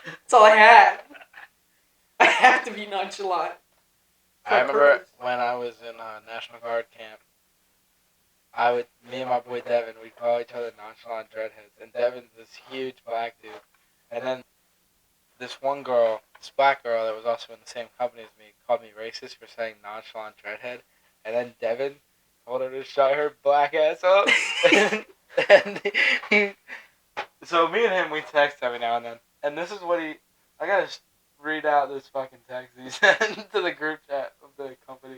That's all I had. I have to be nonchalant. I remember when I was in National Guard camp, me and my boy Devin, we'd call each other nonchalant dreadheads. And Devin's this huge black dude. And then this one girl, this black girl that was also in the same company as me, called me racist for saying nonchalant dreadhead. And then Devin told her to shut her black ass up. So me and him, we text every now and then. And this is what I gotta read out this fucking text he sent to the group chat of the company.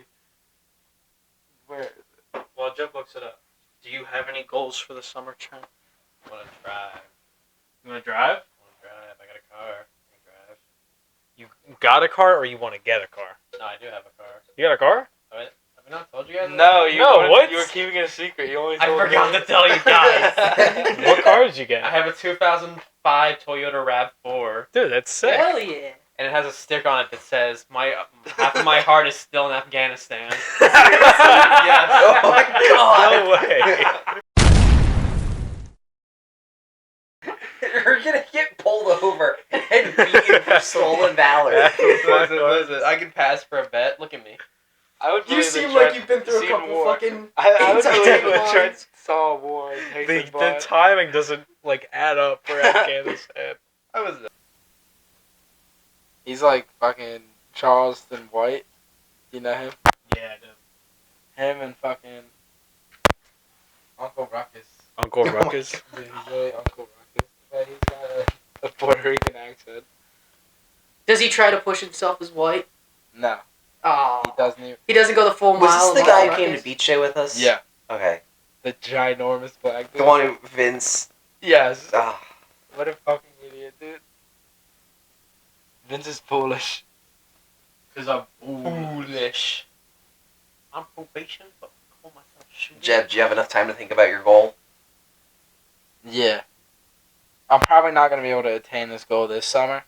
Where is it? Well, Jeff looks it up. Do you have any goals for the summer, Trent? I want to drive. You want to drive? I want to drive. I got a car. I can drive. You got a car, or you want to get a car? No, I do have a car. You got a car? Have I not told you guys? No, you what? You were keeping it a secret. You only I told forgot me. to tell you guys. What car did you get? I have a 2005 Toyota RAV4, Dude, that's sick. Hell yeah. and it has a sticker on it that says, "My half of my heart is still in Afghanistan." Yes. Oh my god. No way. You're gonna get pulled over and beaten for stolen valor. Listen, I can pass for a bet. Look at me. I would You believe seem that like Trent you've been through a seen couple war. fucking. I would believe Anti-tank that Trent lines. saw a war and takes The his butt. timing doesn't add up for Afghanistan. I was. He's like fucking Charleston White. You know him? Yeah, dude. Him and fucking Uncle Ruckus. Uncle Ruckus. Dude, he's really Uncle Ruckus. But he's got a Puerto Rican accent. Does he try to push himself as white? No, Oh. he doesn't even. He doesn't go the full Was mile. this the of guy who Ruckus? came to Beach Day with us? Yeah, Okay. the ginormous black dude. The one who Vince. Yes. Ah, What a fucking idiot, dude. Vince is foolish. Because I'm foolish. I'm probation, but call myself shooter. Jeb, do you have enough time to think about your goal? Yeah. I'm probably not going to be able to attain this goal this summer.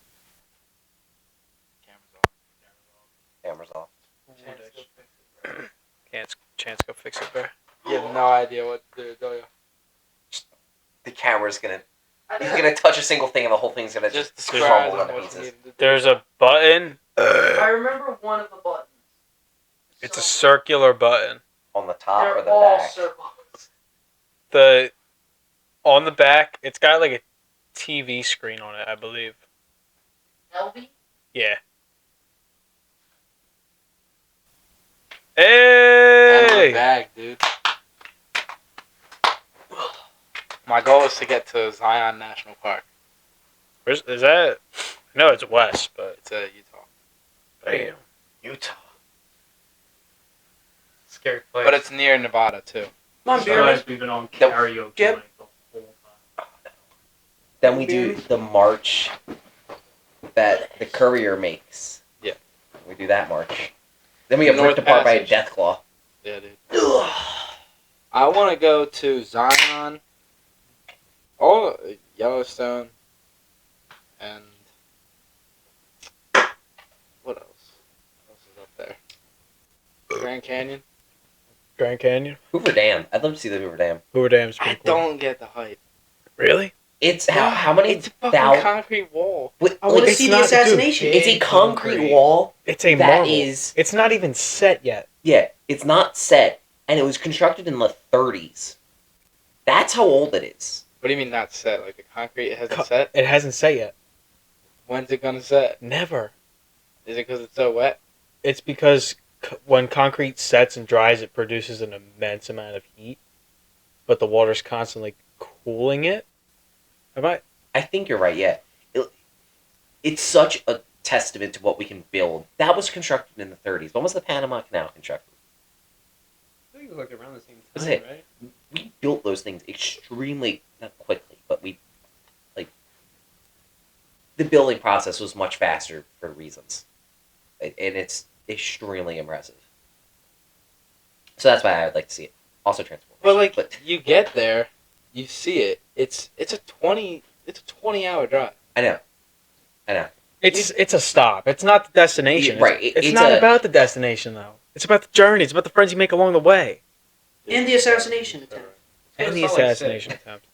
Camera's off. Cameras off. Chance, go fix it, bro. You have no idea what to do, do you? The camera's gonna. He's gonna touch a single thing and the whole thing's gonna Just just describe crumble into what you pieces. need to do. There's a button. I remember one of the buttons. It's a circular button. On the top They're or the all back? circles. On the back, it's got like a TV screen on it, I believe. LV? Yeah. And on the Hey! bag, dude. My goal is to get to Zion National Park. Is that? I know it's west, but It's Utah. damn. Utah. Scary place. But it's near Nevada, too. Come on, I Beer. realized we've been on karaoke Yep. like the whole time. Then we do the march that the courier makes. Yeah. We do that march. Then we get North ripped apart by a Passage. death claw. Yeah, dude. I want to go to Zion, Yellowstone, and what else? What else is up there? Grand Canyon. Grand Canyon. Hoover Dam. I'd love to see the Hoover Dam. Hoover Dam's I pretty cool. don't get the hype. Really? It's how many It's a fucking concrete wall. I want to It's see the not- dude, assassination. It's a concrete concrete. wall It's a that marble. is It's not even set yet. it's not set, and it was constructed in the 30s. That's how old it is. What do you mean not set? Like the concrete hasn't set? It hasn't set yet. When's it gonna set? Never. Is it because it's so wet? It's because when concrete sets and dries, it produces an immense amount of heat, but the water's constantly cooling it. Am I? I think you're right. Yeah, it's such a testament to what we can build. That was constructed in the 30s. When was the Panama Canal constructed? I think it was like around the same Was time, it? right? We built those things extremely, not quickly, but the building process was much faster for reasons, and it's extremely impressive. So that's why I would like to see it. Also, Transformers. But like but you get there, you see it. It's a 20-hour drive. I know. It's a stop. It's not the destination. Yeah, right. It's It's not a- about the destination though. It's about the journey. It's about the friends you make along the way. And the assassination attempt. And the Salt Lake assassination City. attempt.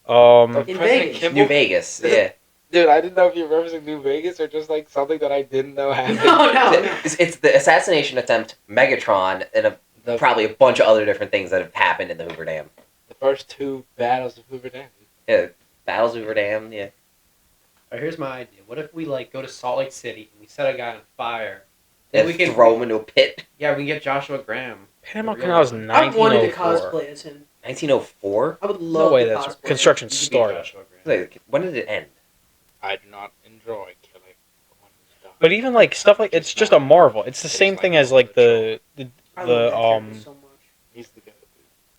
In President Vegas. Kimball- New Vegas. Yeah. Dude, I didn't know if you were referencing New Vegas or just like something that I didn't know happened. No. It's the assassination attempt, Megatron, and probably a bunch of other different things that have happened in the Hoover Dam. The first two battles of Hoover Dam. Yeah, battles Hoover Dam. Yeah. Alright, here's my idea. What if we like go to Salt Lake City and we set a guy on fire? Then And we can throw him into a pit. Yeah, we can get Joshua Graham. Panama Real Canal is one. I wanted to 1904. cosplay as him. 1904. I would love No way to that's cosplay. construction You can be started. Joshua Graham. When did it end? I do not enjoy killing the one who's done. But even like stuff like it's just a marvel. It's the same thing as like the I love the that character so much. He's the goat.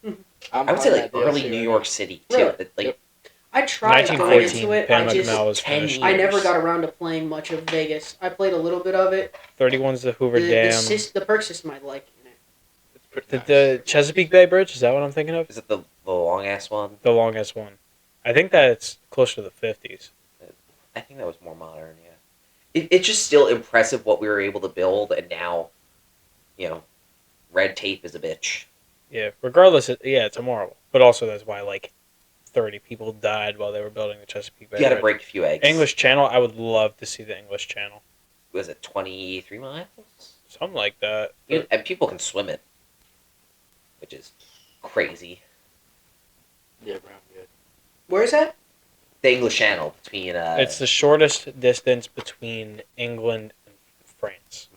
Mhm. I'm I would say playing like that early DLC New right York now. City too. Really? That, like Yep. I tried going 1914. into it. Panama I just Canal was 10 finished. I never years. got around to playing much of Vegas. I played a little bit of it. 31's the Hoover Dam. The perk system I like in it. It's pretty The, nice. the Chesapeake Bay Bridge, is that what I'm thinking of? Is it the long ass one? The longest one. I think that's closer to the 50s. I think that was more modern. Yeah, it's just still impressive what we were able to build, and now, red tape is a bitch. Yeah, regardless, it's a marvel. But also that's why like 30 people died while they were building the Chesapeake Bay You got to Bridge. break a few eggs. English Channel, I would love to see the English Channel. Was it 23 miles? Something like that. And people can swim it, which is crazy. Yeah, bro, I'm good. Where is that? The English Channel between. It's the shortest distance between England and France.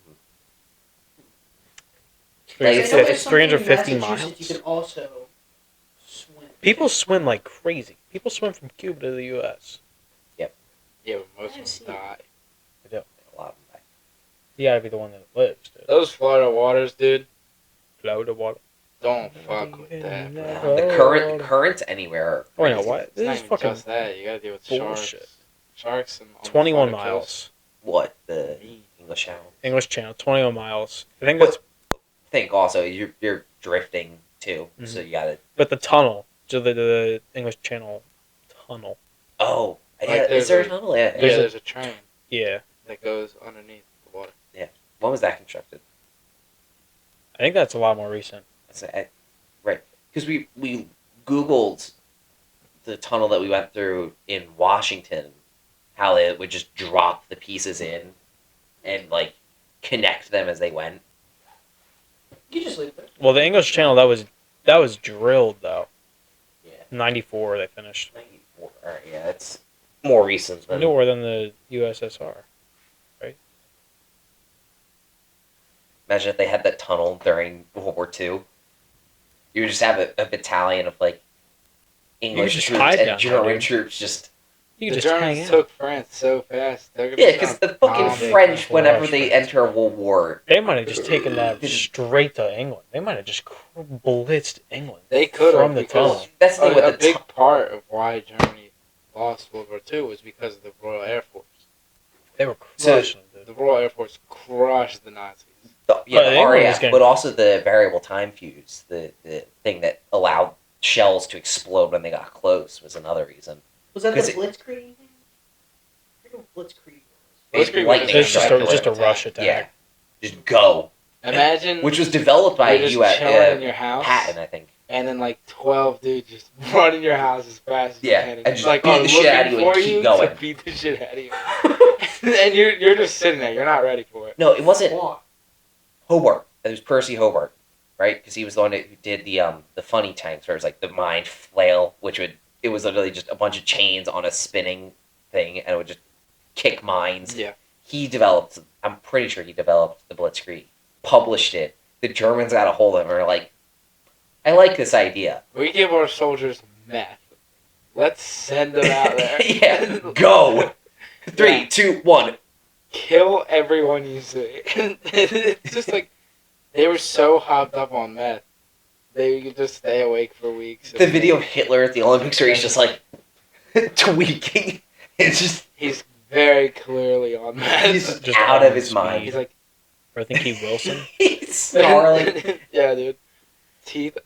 Like, I know there's something in 350 Massachusetts miles. You can also swim. People swim like crazy. People swim from Cuba to the U.S. Yeah, but most I've of seen them die. a lot of them. You gotta be the one that lives, dude. Those Florida waters, dude, Florida water. don't fuck with that, Yeah, bro. the currents anywhere. Are Oh, I know crazy. what? It's This not is even fucking just that. You gotta deal with bullshit. sharks. Sharks and on the 21 Florida miles. What the coast. English Channel? English Channel, 21 miles. I think that's. I think also you're drifting too, so you gotta. But the tunnel, so the English Channel tunnel. Oh, Like, yeah, there's is there a- a tunnel? Yeah. Yeah, There's a- there's a train Yeah, that goes underneath the water. When was that constructed? I think that's a lot more recent. Right, because we Googled the tunnel that we went through in Washington, how they would just drop the pieces in, and like connect them as they went. You just leave it. Well, the English Channel that was drilled though. Yeah. 94 they finished. 94. All right, yeah, it's more recent than. Newer than the USSR. Imagine if they had that tunnel during World War II. You would just have a battalion of like English just troops hide down and there, German dude. troops just. You The can just hang Germans out. took France so fast. They're gonna Yeah, because start the fucking bombing. French, whenever French, they France. enter a world war, They might have just taken that straight to England. They might have just blitzed England. They could have From the because tunnel. that's the thing a with the big part of why Germany lost World War II was because of the Royal Air Force. They were So- crushing it, The dude. Royal Air Force crushed the Nazis. the But England was RAF, getting- but also the variable time fuse, the thing that allowed shells to explode when they got close, was another reason. Was that the 'Cause it- Blitzkrieg? I forget what Blitzkrieg was. Blitzkrieg Lightning It's strike just or a, just a whatever. rush attack. Yeah, just go. Imagine Which was developed by you're just U.S. chilling in your house, Patton, I think. and then like 12 dudes just run in your house as fast as Yeah, you can. and It's just beat the shit out of you and looking keep for going. to beat the shit out of you. And you're just sitting there. You're not ready for it. No, it wasn't Why? Hobart. It was Percy Hobart, right? Because he was the one who did the funny tanks, where it was like the mind flail, it was literally just a bunch of chains on a spinning thing, and it would just kick mines. Yeah. I'm pretty sure he developed the Blitzkrieg, published it. The Germans got a hold of it and were like, I like this idea. We give our soldiers meth. Let's send them out there. Yeah, go. 3, 2, 1. Kill everyone you see. It's just like they were so hopped up on meth. They could just stay awake for weeks. The video of Hitler at the Olympics where he's just like tweaking. It's just He's very clearly on meth. he's Just out on of his speed. mind. He's like Or I think he Wilson. He's snarling. Yeah, dude. Teeth.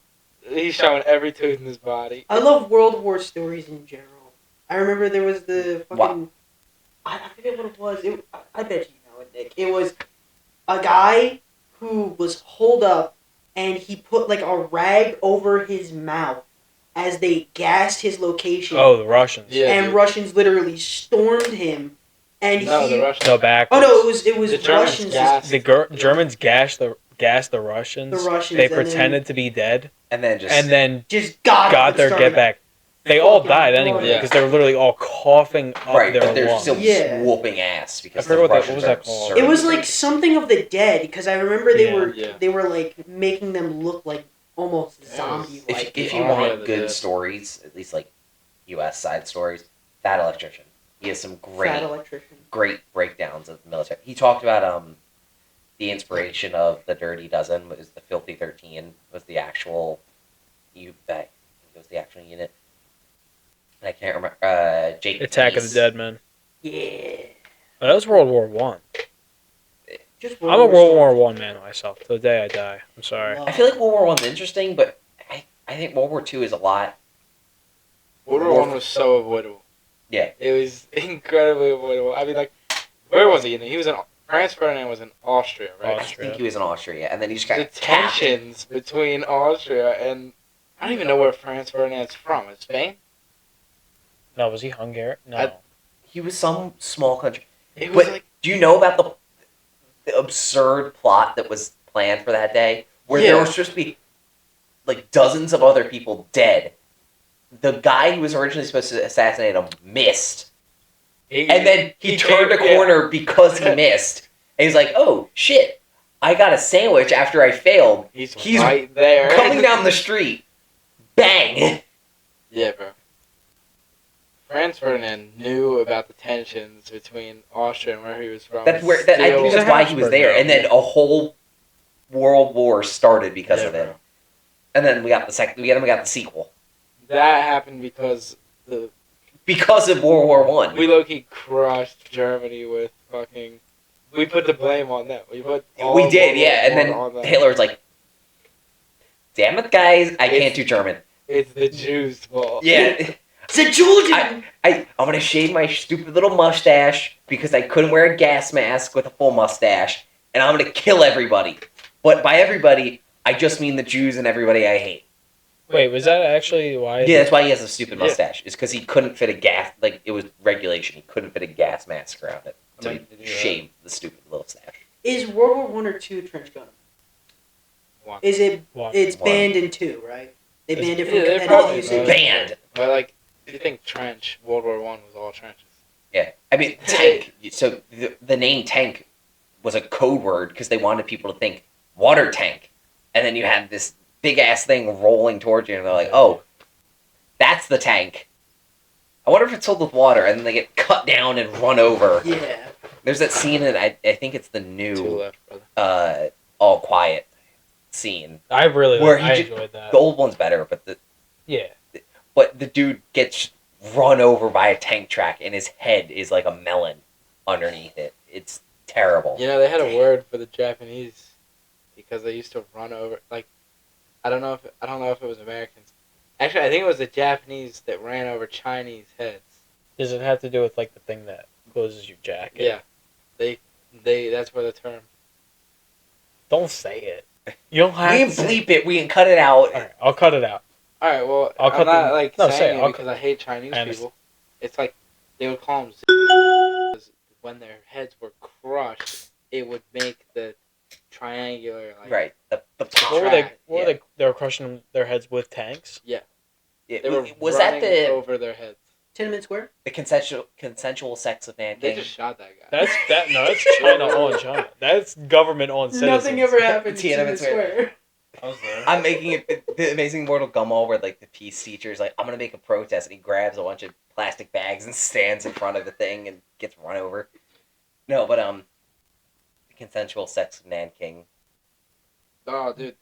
He's showing every tooth in his body. I love World War stories in general. I remember there was the fucking. I forget what it was. I bet you know it, Nick. It was a guy who was holed up, and he put like a rag over his mouth as they gassed his location. Oh, the Russians. Yeah, and dude. Russians literally stormed him, and No, he. the Russians. No, back. Oh no! It was The Germans Russians. gassed. The Germans gassed the Russians. The Russians, They and then- pretended to be dead, And then just and then Just got got their started get back. They all fucking died blood. anyway Yeah. because they were literally all coughing up right, their but they're lungs. still Yeah. whooping ass because I forget the what Russians was that are called? absurd. It was like something of the dead because I remember they Yeah. were like making them look like almost zombie if, like. if you Oh, want yeah, good the- stories, at least like U.S. side stories, that electrician. He has some great. Fat electrician. great breakdowns of the military. He talked about the inspiration of the Dirty Dozen was the Filthy 13 was the actual it was the actual unit. And I can't remember Jake Attack of the Peace. Dead Men. Yeah. Oh, that was World War One. Just I'm a World War One man myself. To the day I die. I'm sorry. I feel like World War One's interesting, but I think World War Two is a lot. World War One was so avoidable. Yeah. It was incredibly avoidable. I mean, like, where was he? He was in Franz Ferdinand was in Austria, right? I think he was in Austria, and then he just got The tapped. tensions between Austria and I don't even know where Franz Ferdinand's from. Is Spain? No, was he Hungarian? No. I- He was some small country. It was But like do you know about the absurd plot that was planned for that day? Where there Yeah. was supposed to be like dozens of other people dead. The guy who was originally supposed to assassinate him missed. And then he turned a corner because he missed. And he's like, oh, shit. I got a sandwich after I failed. He's He's right there. Coming down the street. Bang! Yeah, bro. Franz Ferdinand knew about the tensions between Austria and where he was from. That's where I think He's that's a why he was Habsburg there. now. And then a whole world war started because Yeah, of it. bro. And then we got the sequel. That happened because Because of World War One. we low-key crushed Germany with fucking... We put the blame on them. We We did, yeah. And on then them. Hitler was like, damn it, guys, I can't do German. It's the Jews' fault. Yeah. The Jordan. I'm gonna shave my stupid little mustache because I couldn't wear a gas mask with a full mustache, and I'm gonna kill everybody. But by everybody, I just mean the Jews and everybody I hate. Wait, was that actually why? Yeah, that's why he has a stupid Yeah. mustache. Is because he couldn't fit a gas, like, it was regulation. He couldn't fit a gas mask around it. So I might he do that. shaved the stupid little stash. Is World War One or two trench gun? One. Is it? One. It's One. banned in two, right? They banned it from Yeah, they competitive probably usage. Banned! But, like, if you think trench, World War One was all trenches. Yeah. I mean, tank. So the name tank was a code word because they wanted people to think water tank. And then you had this big-ass thing rolling towards you, and they're like, oh, that's the tank. I wonder if it's filled with water, and then they get cut down and run over. Yeah. There's that scene in, I think it's the Two new left, brother. All Quiet scene. I really Where he I ju- enjoyed that. The old one's better, but Yeah. the dude gets run over by a tank track, and his head is like a melon underneath it. It's terrible. You know, they had a word for the Japanese because they used to run over. Like, I don't know if it was Americans. Actually, I think it was the Japanese that ran over Chinese heads. Does it have to do with like the thing that closes your jacket? Yeah, they that's where the term. Don't say it. You don't have We to can say bleep it. We can cut it out. All right, I'll cut it out. All right, well, I'll I'm cut not the- like no, say saying it, it I'll because I hate Chinese I understand. people. It's like they would call them when their heads were crushed. It would make the triangular like Right. The What were Track, they were crushing their heads with tanks? They it, were was that running the over their heads. Tiananmen Square. consensual sex of They Nanking? just shot that guy. That's China on China. That's government on citizens. Nothing ever happened in Tiananmen Tiananmen Square. Square. I was there. I'm making it the Amazing Mortal Gumball where like the peace teacher is like, I'm gonna make a protest, and he grabs a bunch of plastic bags and stands in front of the thing and gets run over. No, but the consensual sex of Nanking. Oh, dude,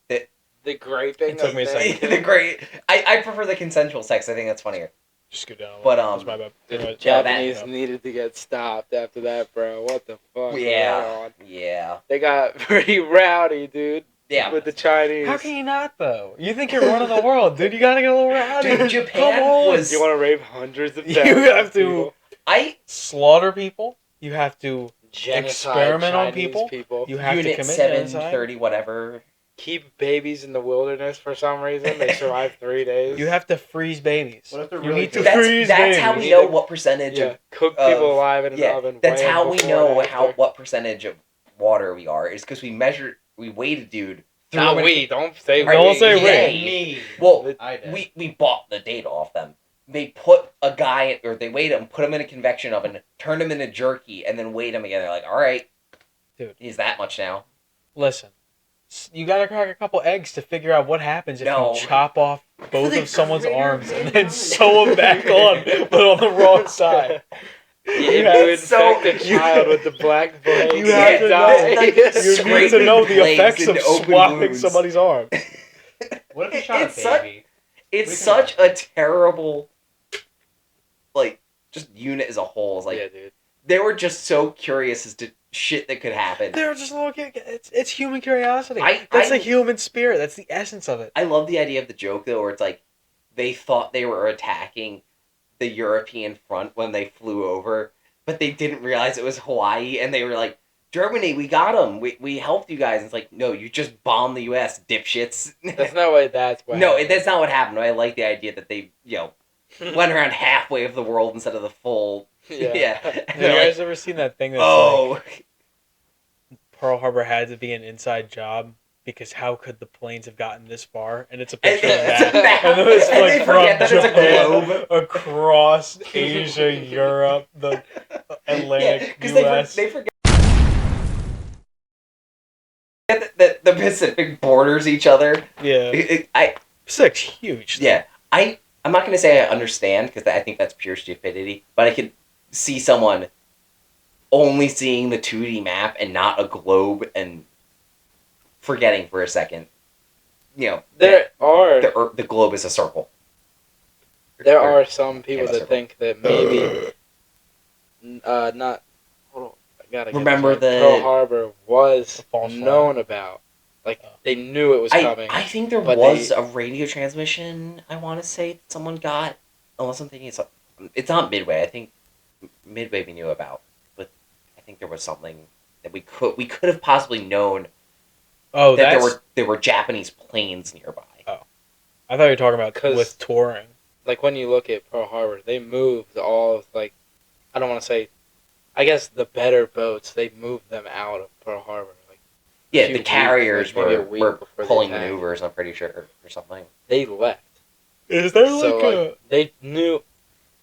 The- the great thing. It took me a second. The great. I prefer the consensual sex. I think that's funnier. Just go down. But, That's my bad. The Anyway, Japanese yeah. needed to get stopped after that, bro. What the fuck? was Yeah. going on? Yeah. They got pretty rowdy, dude. Yeah. With the Chinese. How can you not though? You think you're running the world, dude? You gotta get a little rowdy. Dude, Japan Come on. was- You want to rape hundreds of You thousands have of to- people? I Slaughter people. You have to. Genocide Experiment on Chinese people? You have to Unit commit 730 whatever. Keep babies in the wilderness for some reason. They survive 3 days. You have to freeze babies. What if they're You really need to good? freeze That's babies. how we You know need to- what percentage yeah, of cook of- people alive in an oven. That's weigh 'em how we before know and after. what percentage of water we are. Is because we weighed a dude. threw Not him in- we. Don't say we. Don't say Yeah. we. Me. Well, I did. we bought the data off them. They put a guy, or they weighed him, put him in a convection oven, turned him into jerky, and then weighed him again. They're like, all right, Dude. he's that much now. Listen, you gotta crack a couple eggs to figure out what happens if No. you chop off both the of someone's greater arms man and then knowledge. sew them back on, but on the wrong side. If So- you infect a child with the black plague, You have to die. know. You need to Scraping know the legs effects of into open swapping wounds. somebody's arm. What if you shot It's a such- baby? It's We can such a imagine. terrible, like, just unit as a whole. It's like Yeah, dude. they were just so curious as to shit that could happen. They're just looking. It's human curiosity. I- That's I- the human spirit. That's the essence of it. I love the idea of the joke though, where it's like they thought they were attacking the European front when they flew over, but they didn't realize it was Hawaii, and they were like, "Germany, we got them. We helped you guys." And it's like, no, you just bombed the U.S., dipshits. That's not why that's what No, happened. that's not what happened. I like the idea that they, went around halfway of the world instead of the full. Yeah. Have And you they're guys like, ever seen that thing that's like oh, Pearl Harbor had to be an inside job because how could the planes have gotten this far? And it's a And picture of it's that. a map, And then it's and like they from forget that it's a Japan globe. across Asia, Europe, the Atlantic, because U.S. they forget that the Pacific borders each other. yeah, Pacific's huge. Yeah, I'm not gonna say I understand because I think that's pure stupidity, but I could see someone only seeing the 2D map and not a globe and forgetting for a second, There that are the globe is a circle. there are some people Yeah, that circle. think that maybe not. Hold on, I gotta get Remember this right. the- Pearl Harbor was The false flag. known about. Like they knew it was coming. I think there but was they- a radio transmission. I want to say that someone got, unless I'm thinking it's not Midway. I think Midway we knew about, but I think there was something that we could have possibly known Oh, that that's. there were Japanese planes nearby. I thought you were talking about 'Cause- with touring. Like when you look at Pearl Harbor, they moved all of like, I don't want to say, I guess the better boats. They moved them out of Pearl Harbor. Like Yeah, few the weeks, carriers like maybe a were week before they pulling attacked. maneuvers. I'm pretty sure or something. they left. Is there So like they knew,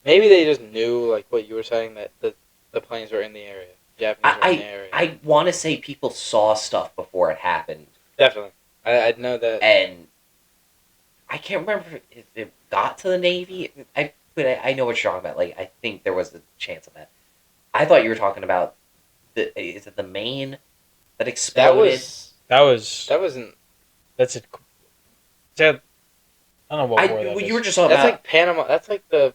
maybe they just knew like what you were saying that the planes were in the area. Japanese were in the area. I want to say people saw stuff before it happened, Definitely. I know that. and I can't remember if it got to the Navy. But I know what you're talking about. Like I think there was a chance of that. I thought you were talking about is it the Maine that exploded? that was That wasn't. that's it. I don't know what war that you is. were just talking That's about like Panama. That's like the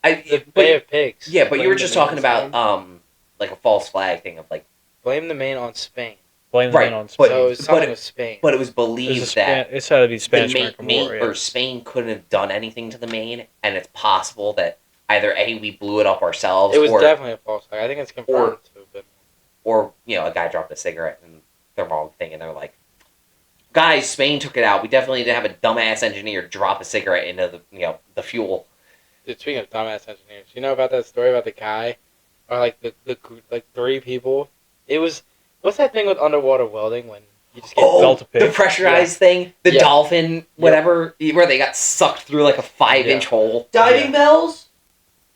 but- Bay of Pigs. yeah, but you Blame were the just Maine talking on about Spain. like a false flag thing of like, Blame the Maine on Spain. Blame the right, man on but- Spain. So it was but something it- with Spain. but it was It was believed that it's had to be the Spanish Maine, American War. Yeah. or Spain couldn't have done anything to the Maine, and it's possible that either A, we blew it up ourselves, It was or definitely a false flag. I think it's confirmed to have been. or a guy dropped a cigarette in the wrong thing, and they're like, guys, Spain took it out. We definitely didn't have a dumbass engineer drop a cigarette into the fuel. Dude, speaking of dumbass engineers, you know about that story about the guy, or like the like 3 people? It was what's that thing with underwater welding when you just get belt to the pig. pressurized thing, the Yeah. dolphin, whatever, where they got sucked through like a 5-inch hole. Diving Yeah. bells?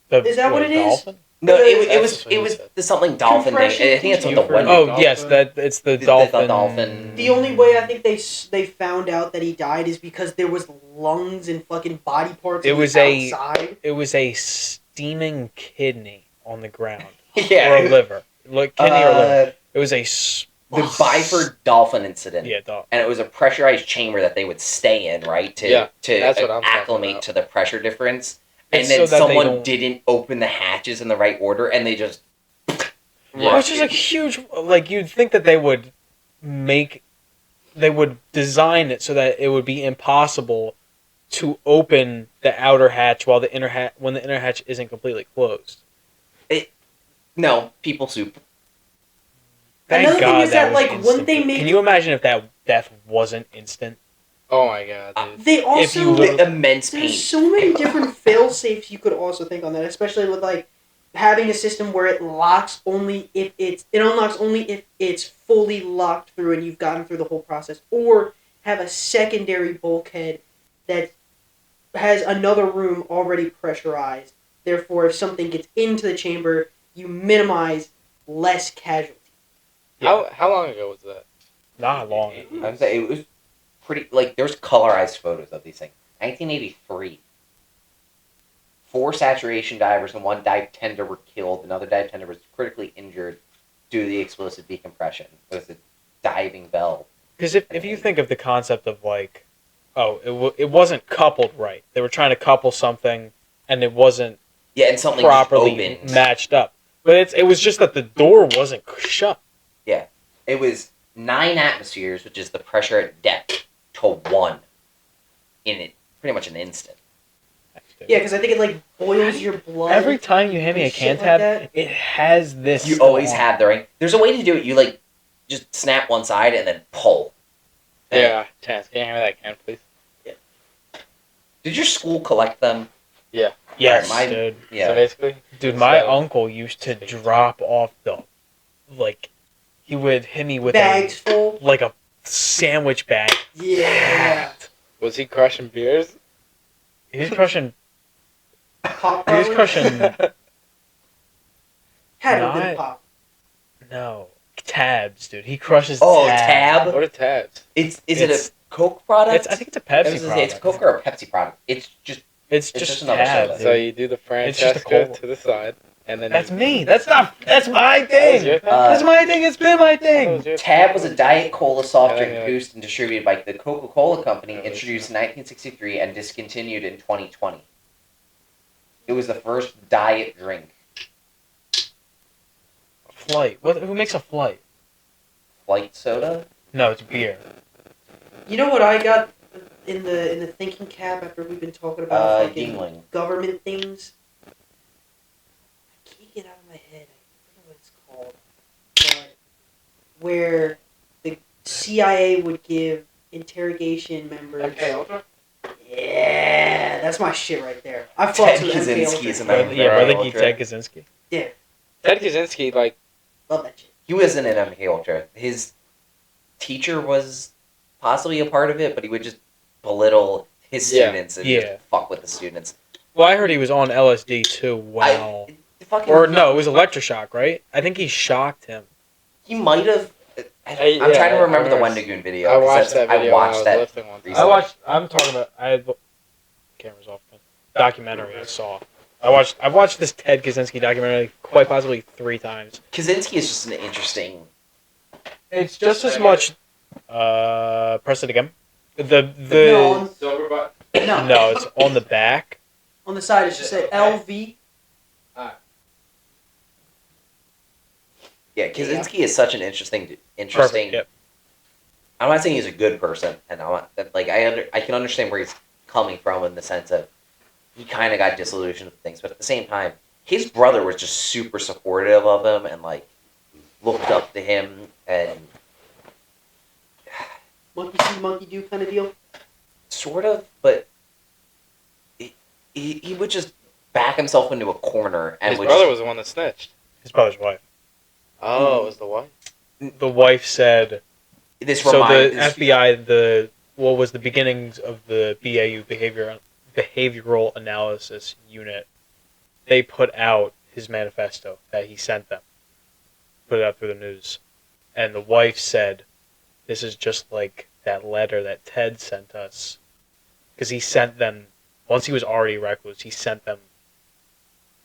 The- Is that what it is? dolphin? No, it That's was what he said. the something dolphin thing. I Compression think it's what the control. one. Oh Dolphin? yes, that it's the The dolphin. dolphin. The only way I think they found out that he died is because there was lungs and fucking body parts It on the was a- outside. It was a steaming kidney on the ground, or a Yeah, liver, like kidney or liver. It was a the Byford dolphin incident. Yeah, dog. And it was a pressurized chamber that they would stay in, right? To Yeah, that's what I'm talking acclimate about. to the pressure difference. And It's then so that they someone don't- didn't open the hatches in the right order, and they just. Yeah. Which is a huge. Like you'd think that they would design it so that it would be impossible to open the outer hatch while the inner when the inner hatch isn't completely closed. No, people soup. Thank Another thing God is that that, was like, instant. when they make- Can you imagine if that death wasn't instant? Oh my god, dude. They If also you The immense pain. there's so many different fail safes you could also think on that, especially with like having a system where it unlocks only if it's fully locked through and you've gotten through the whole process, or have a secondary bulkhead that has another room already pressurized. Therefore, if something gets into the chamber, you minimize less casualties. How long ago was that? Not long. I would say it was pretty. Like, there's colorized photos of these things. 1983. 4 saturation divers and 1 dive tender were killed. Another dive tender was critically injured due to the explosive decompression. It was a diving bell. Because if you think of the concept of like, it wasn't coupled right. They were trying to couple something, and it wasn't Yeah, and something properly just opened. matched up. But it was just that the door wasn't shut. Yeah. It was 9 atmospheres, which is the pressure at depth, to 1 in it, pretty much an instant. Yeah, because I think it like boils your blood. Every time you hand me a and can shit like tab, that. it has this. You still always on. have the ring. There's a way to do it. You like just snap one side and then pull. Yeah, Chance, can you hand me that can, please? Did your school collect them? Yes, Alright, dude. So Yeah. basically, Dude, my So- uncle used to drop off he would hit me with Bags full. like a sandwich bag. Yeah. was he crushing beers? He was crushing. Pop. He was probably? crushing. Had a bit not- of pop. No, tabs, dude. He crushes. Oh, tab. tab. What are tabs? Is it It's- a Coke product? I think it's a I was Pepsi gonna say, product. it's a Coke or a Pepsi product. It's just It's it's just just another tab. soda. dude. So you do the It's just a Francesca cola. to the side, and then That's you, me. That's not. That's my That was your thing. thing? That's my thing. It's been my That thing. was your Tab thing? was a Diet Cola soft drink Yeah. produced and distributed by the Coca-Cola Company, Yeah, introduced in 1963 and discontinued in 2020. It was the first diet drink. Flight. Who makes a flight? Flight soda? No, it's beer. You know what I got in the thinking cap after we've been talking about fucking Yingling. government things? I can't get out of my head. I forget what it's called. But where the CIA would give interrogation members. MK Ultra? Yeah, that's my shit right there. I fucked Ted with MK Kaczynski is a Ultra. member. Yeah, Brother Geek Ultra. Ted Kaczynski. Ted Kaczynski, like, Love that shit. He wasn't in MK Ultra. His teacher was possibly a part of it, but he would just belittle his Yeah. students and Yeah. just fuck with the students. Well, I heard he was on LSD too. Wow. Fucking, Or no, it was electroshock, right? I think he shocked him. he might have. Hey, I'm yeah, trying to I remember the remember- Wendigoon video. I 'cause watched that's- that video. I watched when I was that. lifting one time. recently. I'm talking about. Cameras off. Man. Documentary I saw. I've watched this Ted Kaczynski documentary quite possibly 3 times. Kaczynski is just an interesting. It's just as much. Press it again. The No, Silver butt. no. no, it's on the back. On the side, it should say LV. Yeah, Kaczynski is such an interesting. Perfect. Yep. I'm not saying he's a good person, and I'm not, like I can understand where he's coming from in the sense of he kind of got disillusioned with things, but at the same time, his brother was just super supportive of him and like looked up to him and Monkey see, monkey do kind of deal. sort of, but he would just back himself into a corner and His would brother just, was the one that snitched. His brother's wife. Oh, it was the wife? The wife said. this So reminds the FBI, what was the beginnings of the BAU behavioral analysis unit? They put out his manifesto that he sent them. Put it out through the news, and the wife said, "This is just like that letter that Ted sent us, because he sent them once he was already recluse. He sent them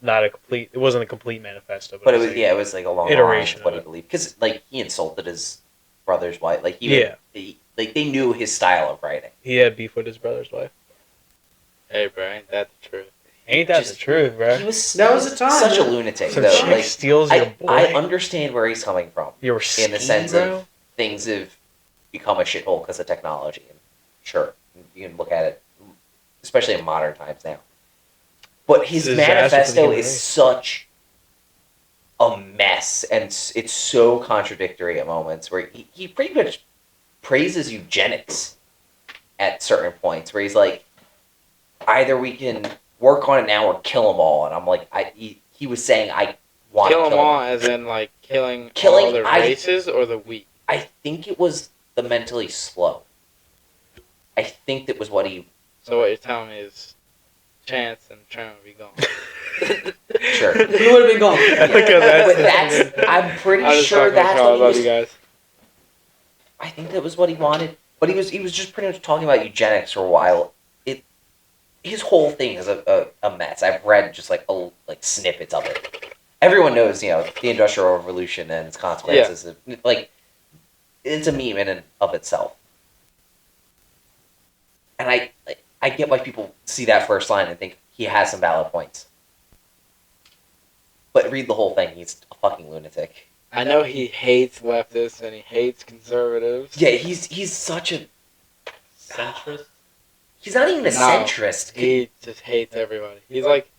not a complete. It wasn't a complete manifesto, but it was a- it was like a long iteration of what of he it. believed because like he insulted his brother's wife, like he Yeah. like they knew his style of writing. He had beef with his brother's wife. Hey, bro, ain't that the truth? Ain't that Just- the truth, bro? He was That was the time, such a man. lunatic Some though. chick Like steals your boy. I understand where he's coming from. You're in the sense of things have become a shithole because of technology. And sure, you can look at it, especially in modern times now. But his It's a disaster for the manifesto human is race. such a mess, and it's so contradictory at moments where he pretty much praises eugenics at certain points, where he's like, either we can work on it now or kill them all. And I'm like, he was saying, I want to Kill them all, as in, like, killing all the I- races or the weak? I think it was the mentally slow. I think that was what he. So what you're telling me is Chance and Trent would be gone. Sure. We would have been gone. But that's. I'm pretty I was sure fucking that's with y'all. I what he love was. you guys. I think that was what he wanted. But he was just pretty much talking about eugenics for a while. his whole thing is a mess. I've read just like snippets of it. Everyone knows, the Industrial Revolution and its consequences. Like, it's a meme in and of itself. And I get why people see that first line and think he has some valid points. But read the whole thing. He's a fucking lunatic. I know he hates leftists and he hates conservatives. Yeah, he's such a Centrist. He's not even a centrist. He just hates everybody. He's like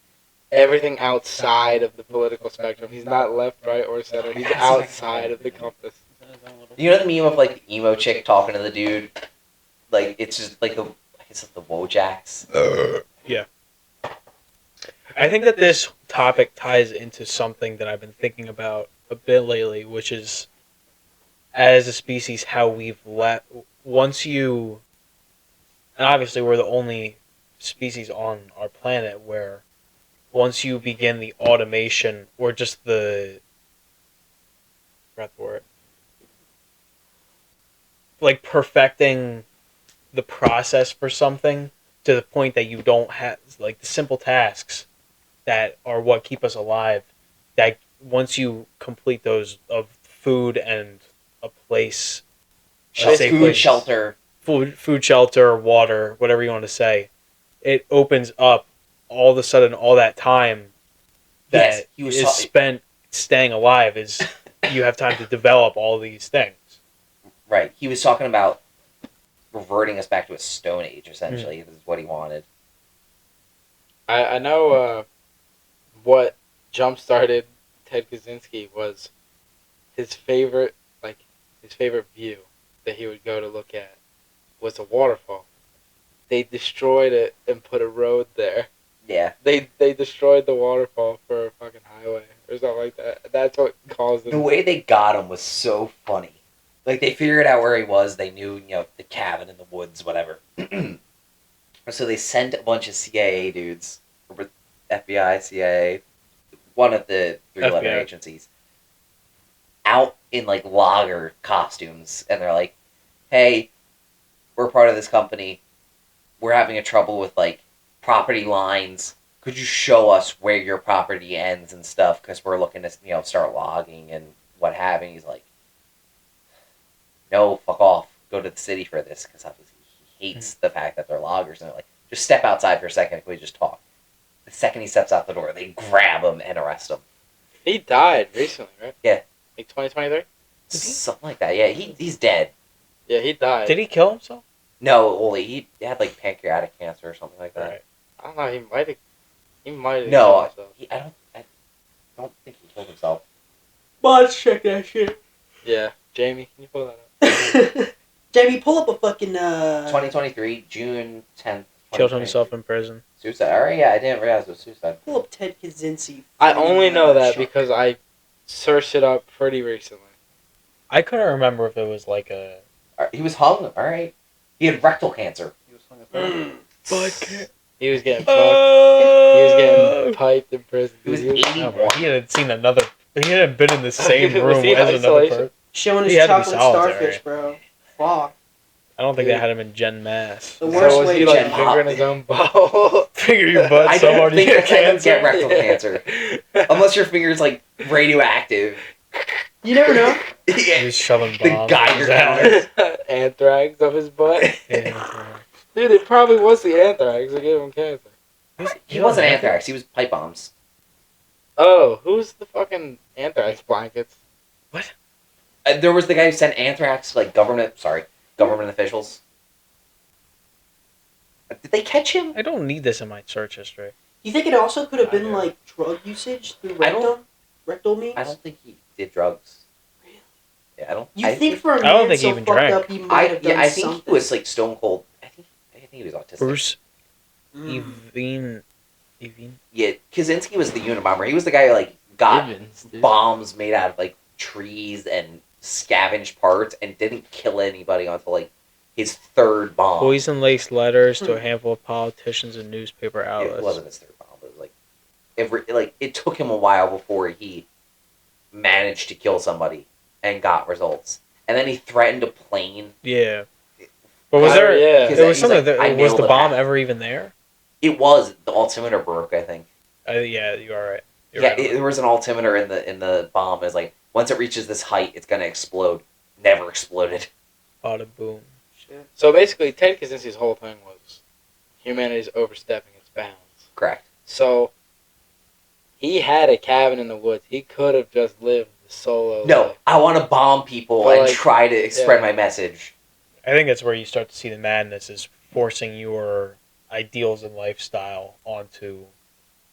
everything outside of the political spectrum. He's not left, right, or center. He's outside of the compass. You know the meme of like the emo chick talking to the dude? Like, it's just like I guess it's the Wojaks. I think that this topic ties into something that I've been thinking about a bit lately, which is, as a species, how we've let once you, and obviously we're the only species on our planet where once you begin the automation or just the like perfecting the process for something to the point that you don't have like the simple tasks that are what keep us alive, that once you complete those of food and a place, Shelter. food, shelter, water, whatever you want to say, it opens up all of a sudden all that time that is spent staying alive is you have time to develop all these things. Right. He was talking about reverting us back to a Stone Age, essentially. This is what he wanted. I know what jump-started Ted Kaczynski was his favorite view that he would go to look at was a waterfall. They destroyed it and put a road there. Yeah. They destroyed the waterfall for a fucking highway or something like that. That's what caused it. The way they got him was so funny. Like, they figured out where he was. They knew, the cabin in the woods, whatever. So they sent a bunch of CIA dudes, or FBI, CIA, one of the three-letter FBI. agencies, out in, like, logger costumes. And they're like, hey, we're part of this company. We're having a trouble with, like, property lines. Could you show us where your property ends and stuff? Because we're looking to, start logging and what have you. He's like, no, fuck off. Go to the city for this. Because obviously he hates the fact that they're loggers. And they're like, just step outside for a second. Can we just talk? The second he steps out the door, they grab him and arrest him. He died recently, right? Yeah. Like 2023? Something like that. Yeah, he's dead. Yeah, he died. Did he kill himself? No, only he had like pancreatic cancer or something like that. Right. I don't know. He might have. No, killed himself. I don't think he killed himself. Let's check that shit. Yeah, Jamie, can you pull that up? Jamie, pull up a fucking 2023, June 10th. Killed himself in prison. Suicide. Alright, yeah, I didn't realize it was suicide. Pull up Ted Kaczynski. I only know that Shut- because I searched it up pretty recently. I couldn't remember if it was like a. He was hung. Alright. He had rectal cancer. He was hung at Fuck. He was getting fucked. He was getting piped in prison. He was He was- 81. He hadn't seen another. He hadn't been in the same Was room he in as another isolation? person. Showing He his had to be chocolate solitary. starfish, bro. Fuck. I don't think they had him in Gen Mass. The So worst was way he to like Gen fingering his own ball? Figure your butt I so don't hard you think get that's how you cancer. get rectal cancer. Unless your finger's like radioactive. You never know. Yeah. He's shoving The bombs. Geiger in his ass. counter. Anthrax of his butt. Yeah. Dude, it probably was the anthrax that gave him cancer. He wasn't anthrax. He was pipe bombs. Oh, who's the fucking anthrax blankets? There was the guy who sent anthrax to, like, government officials. Did they catch him? I don't need this in my search history. You think it also could have I been do. like drug usage through I don't- rectal means? I don't think he did drugs. Really? Yeah, I don't. You I think for a I don't man think he so even fucked drank. up, he might have done I think something. he was like stone cold. I think he was autistic. Bruce Mm. Evine. Yeah, Kaczynski was the Unabomber. He was the guy who like got Givens, dude. bombs made out of like trees and scavenged parts and didn't kill anybody until like his third bomb. Poison-laced letters to a handful of politicians and newspaper It outlets. wasn't his third bomb, but it was like it took him a while before he managed to kill somebody and got results. And then he threatened a plane. Yeah. But was Oh, there? yeah. Because There was he's something. like, I was nailed the it bomb out. ever even there? It was the altimeter broke, I think. Yeah, you are right. You're Yeah, right. there was an altimeter in the bomb. It's like once it reaches this height, it's gonna explode. Never exploded. Bada boom. Shit. So basically, Ted Kaczynski's whole thing was humanity's overstepping its bounds. Correct. So he had a cabin in the woods. He could have just lived the solo No, life. I want to bomb people But, and like, try to spread yeah. my message. I think that's where you start to see the madness is forcing your ideals and lifestyle onto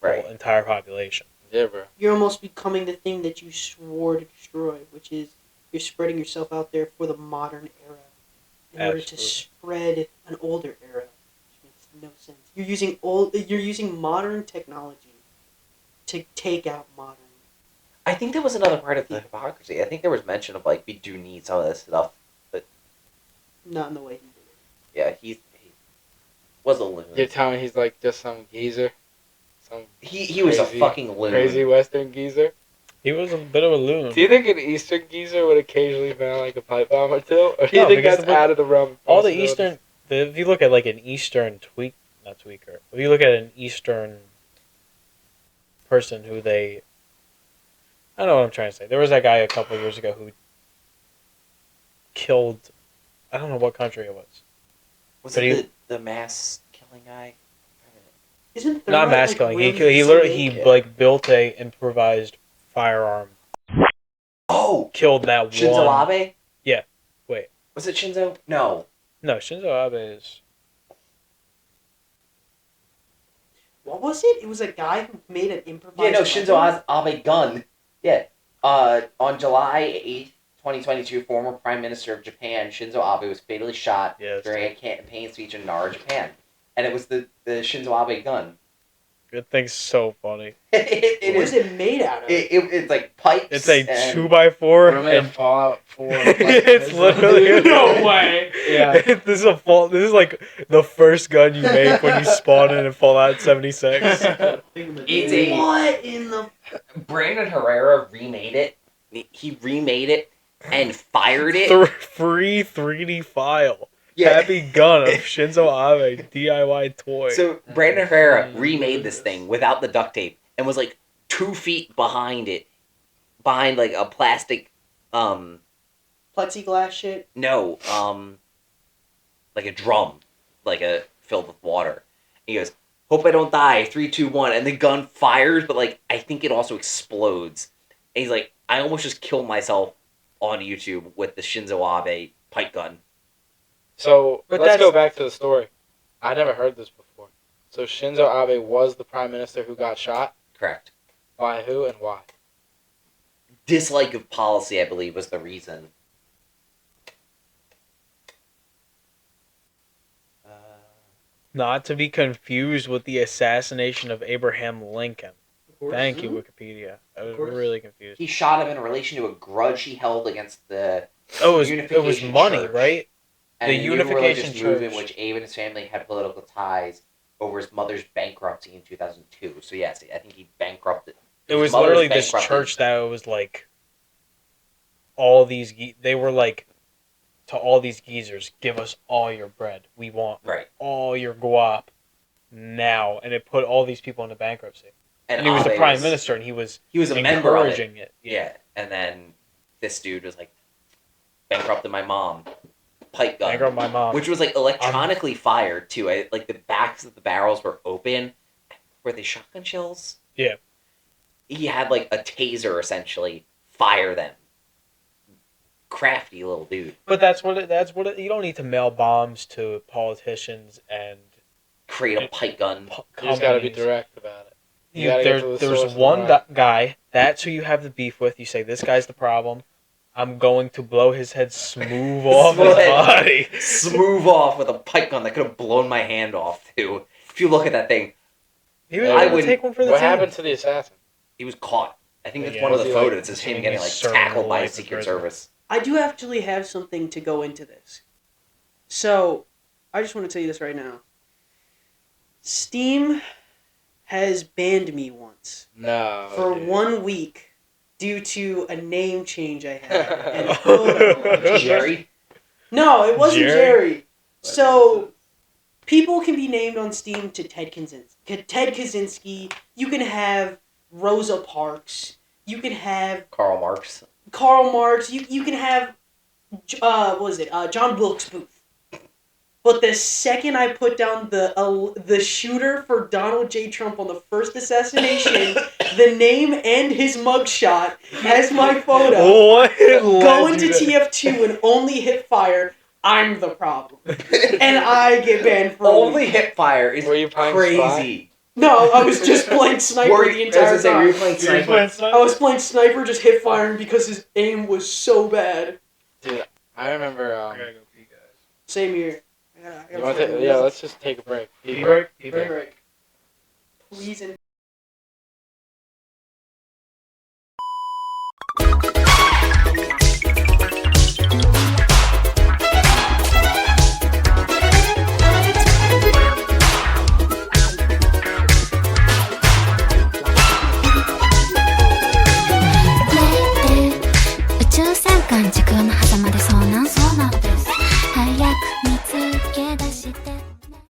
Right. the entire population. Yeah, bro. You're almost becoming the thing that you swore to destroy, which is you're spreading yourself out there for the modern era in order to Absolutely. spread an older era, which makes no sense. You're using modern technology to take out modern. I think that was another part of the hypocrisy. I think there was mention of like we do need some of this stuff. Not in the way he did it. Yeah, he was a loon. You're telling me he's like just some geezer? Some He was a crazy- fucking loon. crazy Western geezer? He was a bit of a loon. Do you think an Eastern geezer would occasionally found like a pipe bomb or two? Or do you No, think because that's look- out of the realm of All the possibilities? Eastern, if you look at like an Eastern not tweaker, if you look at an Eastern person who I don't know what I'm trying to say. There was that guy a couple of years ago who killed, I don't know what country it was. Was But it the mass killing guy? Isn't Not thermite, mass like, killing. really He literally easy? Yeah. like built a improvised firearm. Oh, Killed that Shinzo one. Abe. Yeah. Wait. Was it Shinzo? No. No, Shinzo Abe is. What was it? It was a guy who made an improvised. Yeah, no, weapon? Shinzo Abe gun. Yeah. On July 8th, 2022, former Prime Minister of Japan, Shinzo Abe, was fatally shot Yeah, that's during a campaign speech in Nara, Japan. And it was the Shinzo Abe gun. That thing's so funny. It What is. is it made out of? It's like pipes. It's a and- 2x4 We're made of and Fallout 4. it's literally No way. Yeah. This is a fault. This is like the first gun you make when you spawn in Fallout 76. It's a- What in the? Brandon Herrera remade it. He remade it and fired it. Free 3D file. Yeah. Happy gun of Shinzo Abe DIY toy. So Brandon Herrera remade this thing without the duct tape and was like 2 feet behind it, behind like a plastic, Plexiglass shit. no, like a drum, like a filled with water. He goes, "Hope I don't die." 3, 2, 1, and the gun fires, but like I think it also explodes. And he's like, "I almost just killed myself on YouTube with the Shinzo Abe pipe gun." So But let's that's- go back to the story. I never heard this before. So Shinzo Abe was the prime minister who got shot. Correct. By who and why? Dislike of policy, I believe, was the reason. Not to be confused with the assassination of Abraham Lincoln. Thank you, Wikipedia. I was course. really confused. He shot him in relation to a grudge he held against the Oh, it was Unification money, Church. right? and The a new Unification religious movement Church. which Abe and his family had political ties over his mother's bankruptcy in 2002. So yes, I think he bankrupted. It his was mother's literally this bankrupted. church that was like all these they were like to all these geezers, give us all your bread. We want Right. all your guap now, and it put all these people into bankruptcy. And he was the Abe prime minister, and he was He was a member of it. encouraging it. Yeah, and then this dude was like, bankrupted my mom, pipe gun, Bankrupt my mom. which was like electronically fired too. Like the backs of the barrels were open. Were they shotgun shells? Yeah. He had like a taser essentially fire them. Crafty little dude. But you don't need to mail bombs to politicians and Create a pipe gun. You just gotta be companies. direct about it. You gotta get to the There's source of one why. guy, that's who you have the beef with. You say, this guy's the problem. I'm going to blow his head smooth off his Smooth. body. Smooth off with a pipe gun that could have blown my hand off too. If you look at that thing, He was I going to wouldn't- take one for the What team. happened to the assassin? he was caught. I think that's Yeah. one of Was the he, like, photos. It's him he's getting like serving tackled by a life in Secret prison? Service. I do actually have something to go into this. So, I just want to tell you this right now. Steam has banned me once No. for dude. 1 week due to a name change I had. And a photo. Jerry. No, it wasn't Jerry? Jerry. So, people can be named on Steam to Ted Kaczynski. You can have Rosa Parks. You can have Karl Marx. Karl Marx. You can have what was it? John Wilkes Booth. But the second I put down the shooter for Donald J. Trump on the first assassination, the name and his mugshot as my photo, What go led into you to- TF2 and only hit fire, I'm the problem. And I get banned for a Only week. hip fire is Were you playing crazy. No, I was just playing sniper Were the you- entire were you time. playing You were sniper? playing sniper? I was playing sniper, just hip firing because his aim was so bad. I remember. I gotta go pee, guys. Same here. I gotta You want fucking to, yeah, go. let's just take a break. Pee break? Pee Break, break? break. Please and